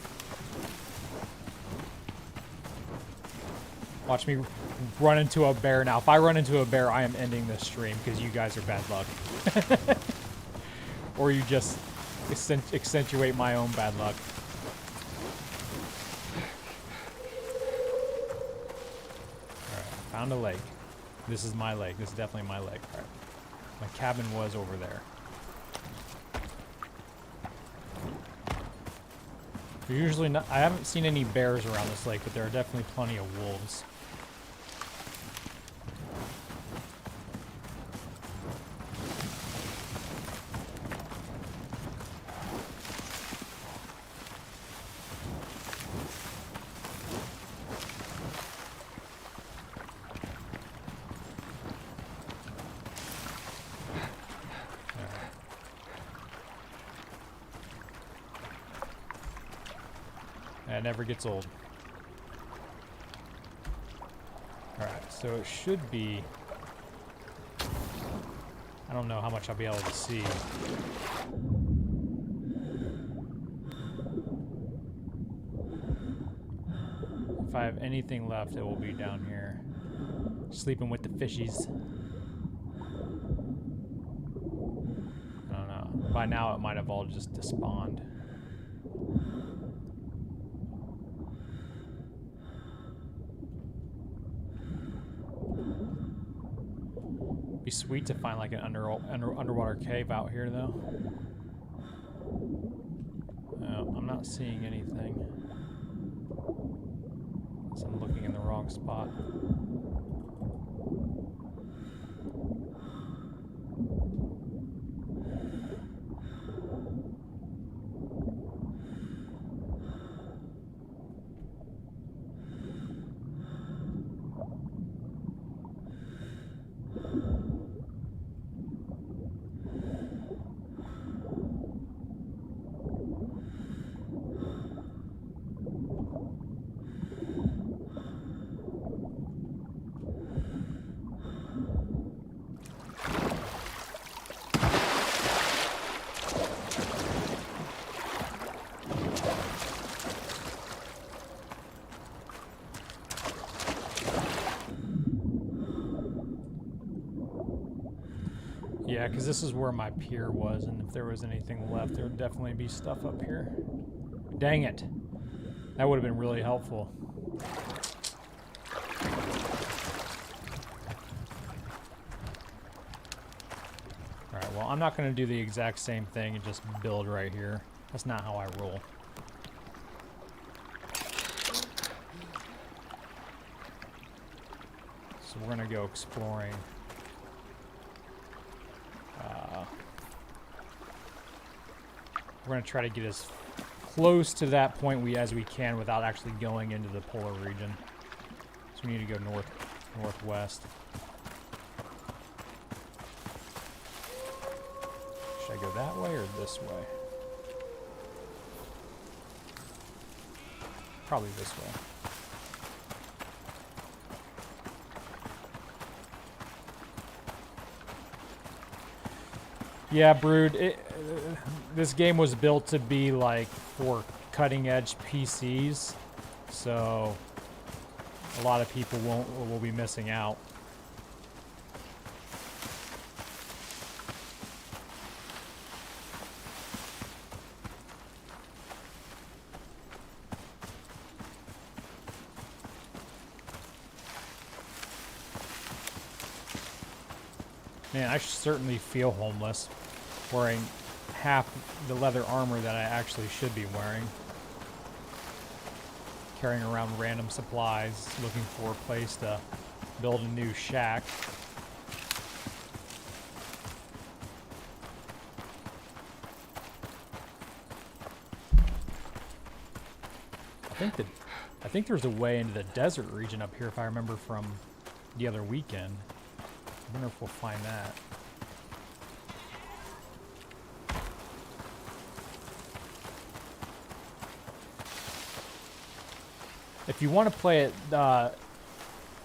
Watch me run into a bear now. If I run into a bear, I am ending this stream because you guys are bad luck. Or you just accentuate my own bad luck. Alright, found a lake. This is my lake. This is definitely my lake. Alright. My cabin was over there. Usually not, I haven't seen any bears around this lake, but there are definitely plenty of wolves. It never gets old. Alright, so it should be... I don't know how much I'll be able to see. If I have anything left, it will be down here. Sleeping with the fishies. I don't know. By now it might have all just despawned. Be sweet to find like an underwater cave out here, though. Oh, I'm not seeing anything. So I'm looking in the wrong spot. Yeah, because this is where my pier was, and if there was anything left, there would definitely be stuff up here. Dang it. That would have been really helpful. Alright, well, I'm not going to do the exact same thing and just build right here. That's not how I roll. So we're going to go exploring. We're going to try to get as close to that point as we can without actually going into the polar region. So we need to go northwest. Should I go that way or this way? Probably this way. Yeah, Brood, this game was built to be like for cutting edge PCs, so a lot of people will be missing out. Man, I certainly feel homeless, wearing half the leather armor that I actually should be wearing. Carrying around random supplies, looking for a place to build a new shack. I think there's a way into the desert region up here if I remember from the other weekend. I wonder if we'll find that. If you want to play it,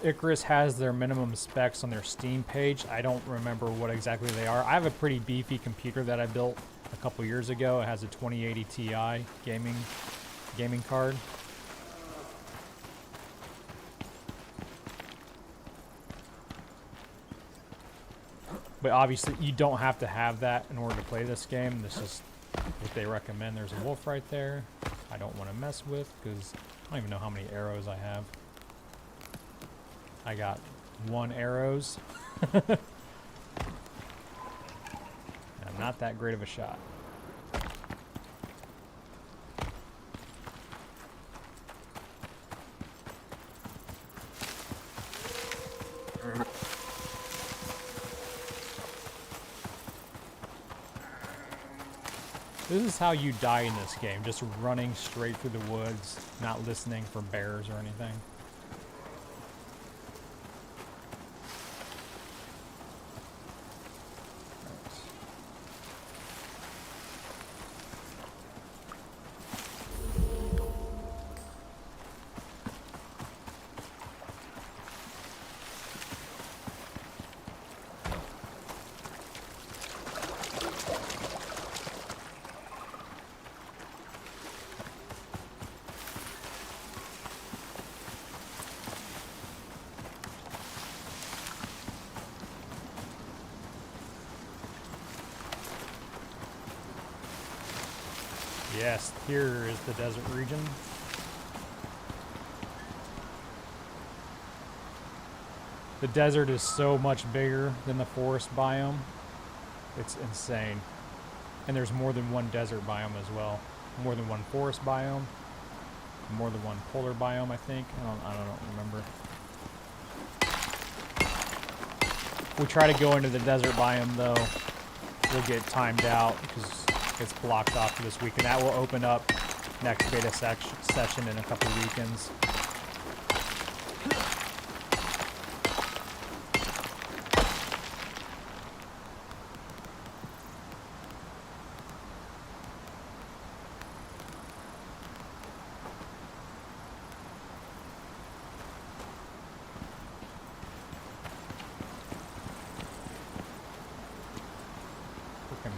Icarus has their minimum specs on their Steam page. I don't remember what exactly they are. I have a pretty beefy computer that I built a couple years ago. It has a 2080 Ti gaming card. But obviously, you don't have to have that in order to play this game. This is what they recommend. There's a wolf right there. I don't want to mess with because I don't even know how many arrows I have. I got 1 arrows. I'm not that great of a shot. This is how you die in this game, just running straight through the woods, not listening for bears or anything. Yes, here is the desert region. The desert is so much bigger than the forest biome. It's insane. And there's more than one desert biome as well. More than one forest biome. More than one polar biome, I think. I don't remember. If we try to go into the desert biome, though, we'll get timed out because it's blocked off for this week. And that will open up next beta session in a couple weekends.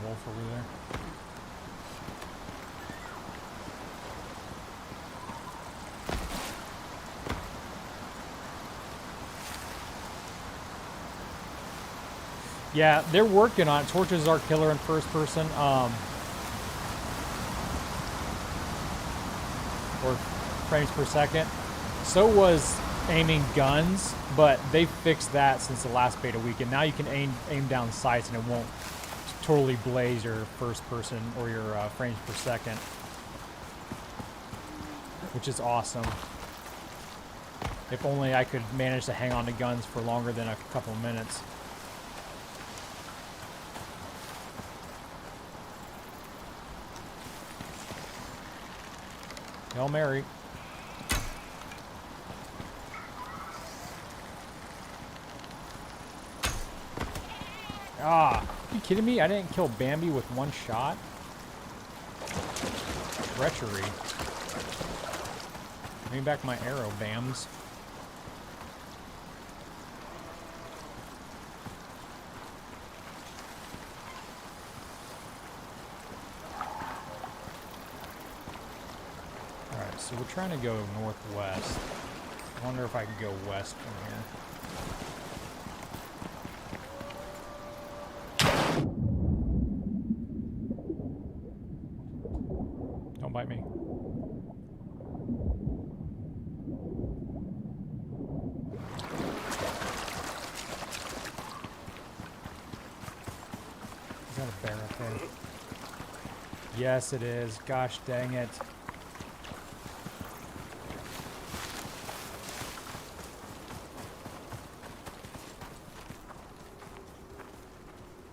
Wolf over there. Yeah, they're working on it. Torches are killer in first person. Or frames per second. So was aiming guns, but they fixed that since the last beta weekend. Now you can aim down sights and it won't totally blaze your first person or your frames per second, which is awesome. If only I could manage to hang on to guns for longer than a couple of minutes. Hail Mary. Ah, are you kidding me? I didn't kill Bambi with one shot? Treachery. Bring back my arrow, Bams. Alright, so we're trying to go northwest. I wonder if I can go west from here. Don't bite me. Is that a bear up there? Yes, it is. Gosh dang it.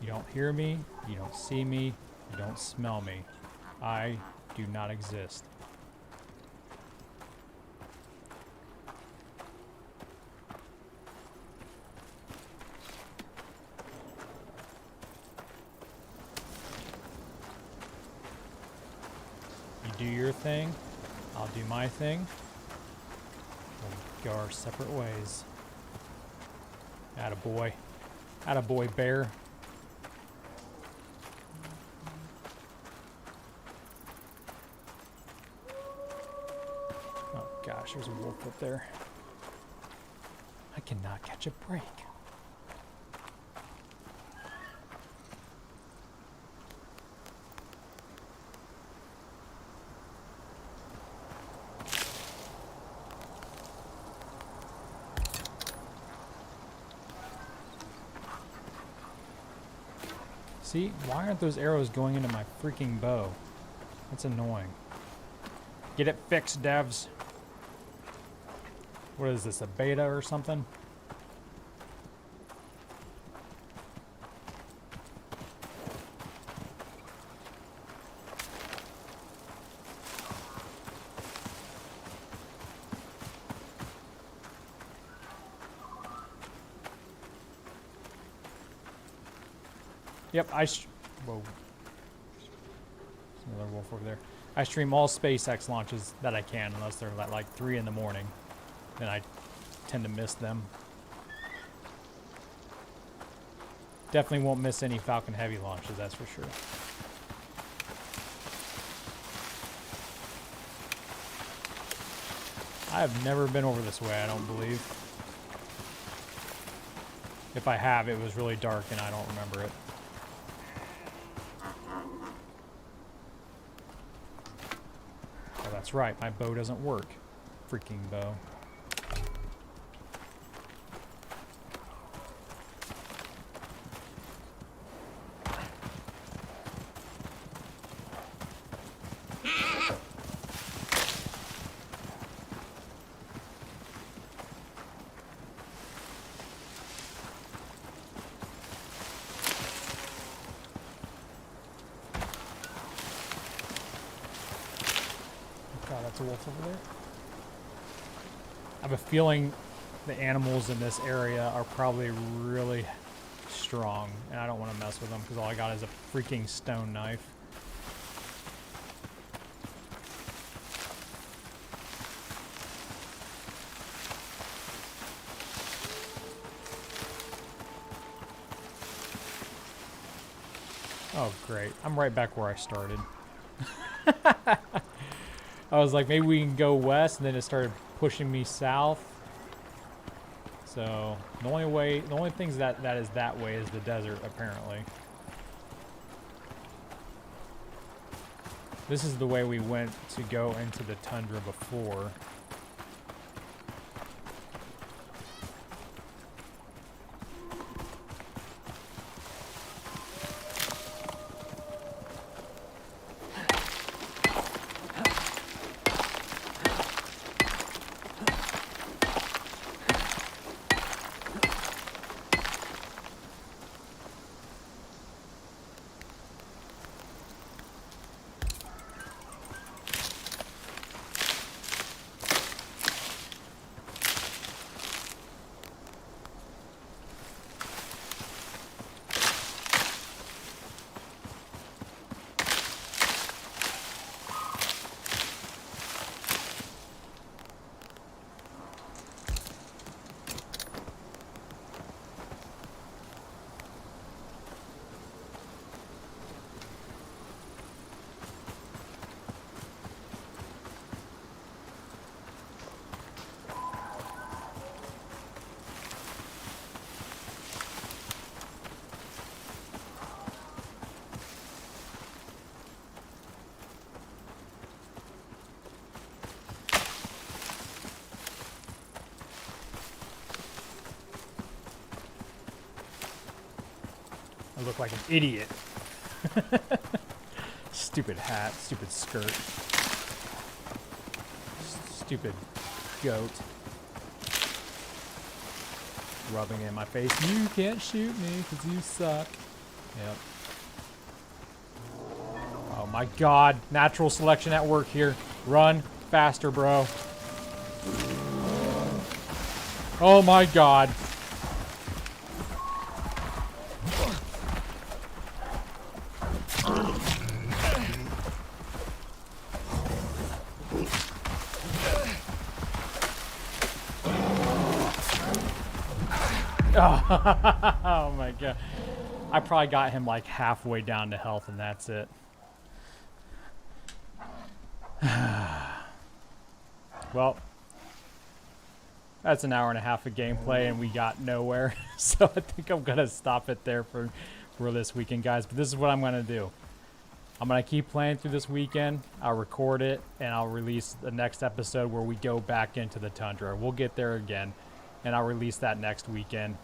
You don't hear me, you don't see me, you don't smell me. I do not exist. You do your thing, I'll do my thing. We'll go our separate ways. Attaboy. Attaboy, bear. Gosh, there's a wolf up there. I cannot catch a break. See, why aren't those arrows going into my freaking bow? That's annoying. Get it fixed, devs. What is this, a beta or something? Yep, whoa. There's another wolf over there. I stream all SpaceX launches that I can, unless they're at like 3 in the morning. Then I tend to miss them. Definitely won't miss any Falcon Heavy launches, that's for sure. I have never been over this way, I don't believe. If I have, it was really dark and I don't remember it. Oh, that's right, my bow doesn't work. Freaking bow. That's a wolf over there. I have a feeling the animals in this area are probably really strong, and I don't want to mess with them because all I got is a freaking stone knife. Oh, great. I'm right back where I started. I was like, maybe we can go west, and then it started pushing me south. So, the only things that is that way is the desert, apparently. This is the way we went to go into the tundra before. I look like an idiot. Stupid hat, stupid skirt. Stupid goat. Rubbing it in my face. You can't shoot me because you suck. Yep. Oh my god. Natural selection at work here. Run faster, bro. Oh my god. Oh my god. I probably got him like halfway down to health and that's it. Well, that's an hour and a half of gameplay and we got nowhere. So I think I'm going to stop it there for this weekend, guys. But this is what I'm going to do. I'm going to keep playing through this weekend. I'll record it and I'll release the next episode where we go back into the tundra. We'll get there again and I'll release that next weekend.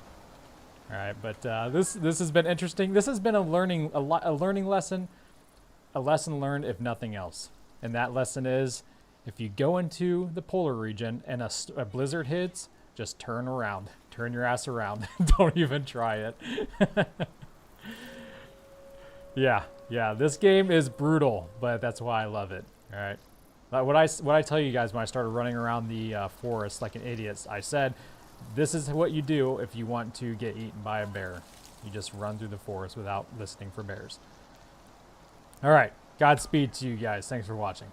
All right, but this has been interesting. This has been a learning lesson, a lesson learned if nothing else. And that lesson is, if you go into the polar region and a blizzard hits, just turn around, turn your ass around. Don't even try it. Yeah, this game is brutal, but that's why I love it. All right, what I tell you guys when I started running around the forest like an idiot, I said, this is what you do if you want to get eaten by a bear. You just run through the forest without listening for bears. All right, Godspeed to you guys. Thanks for watching.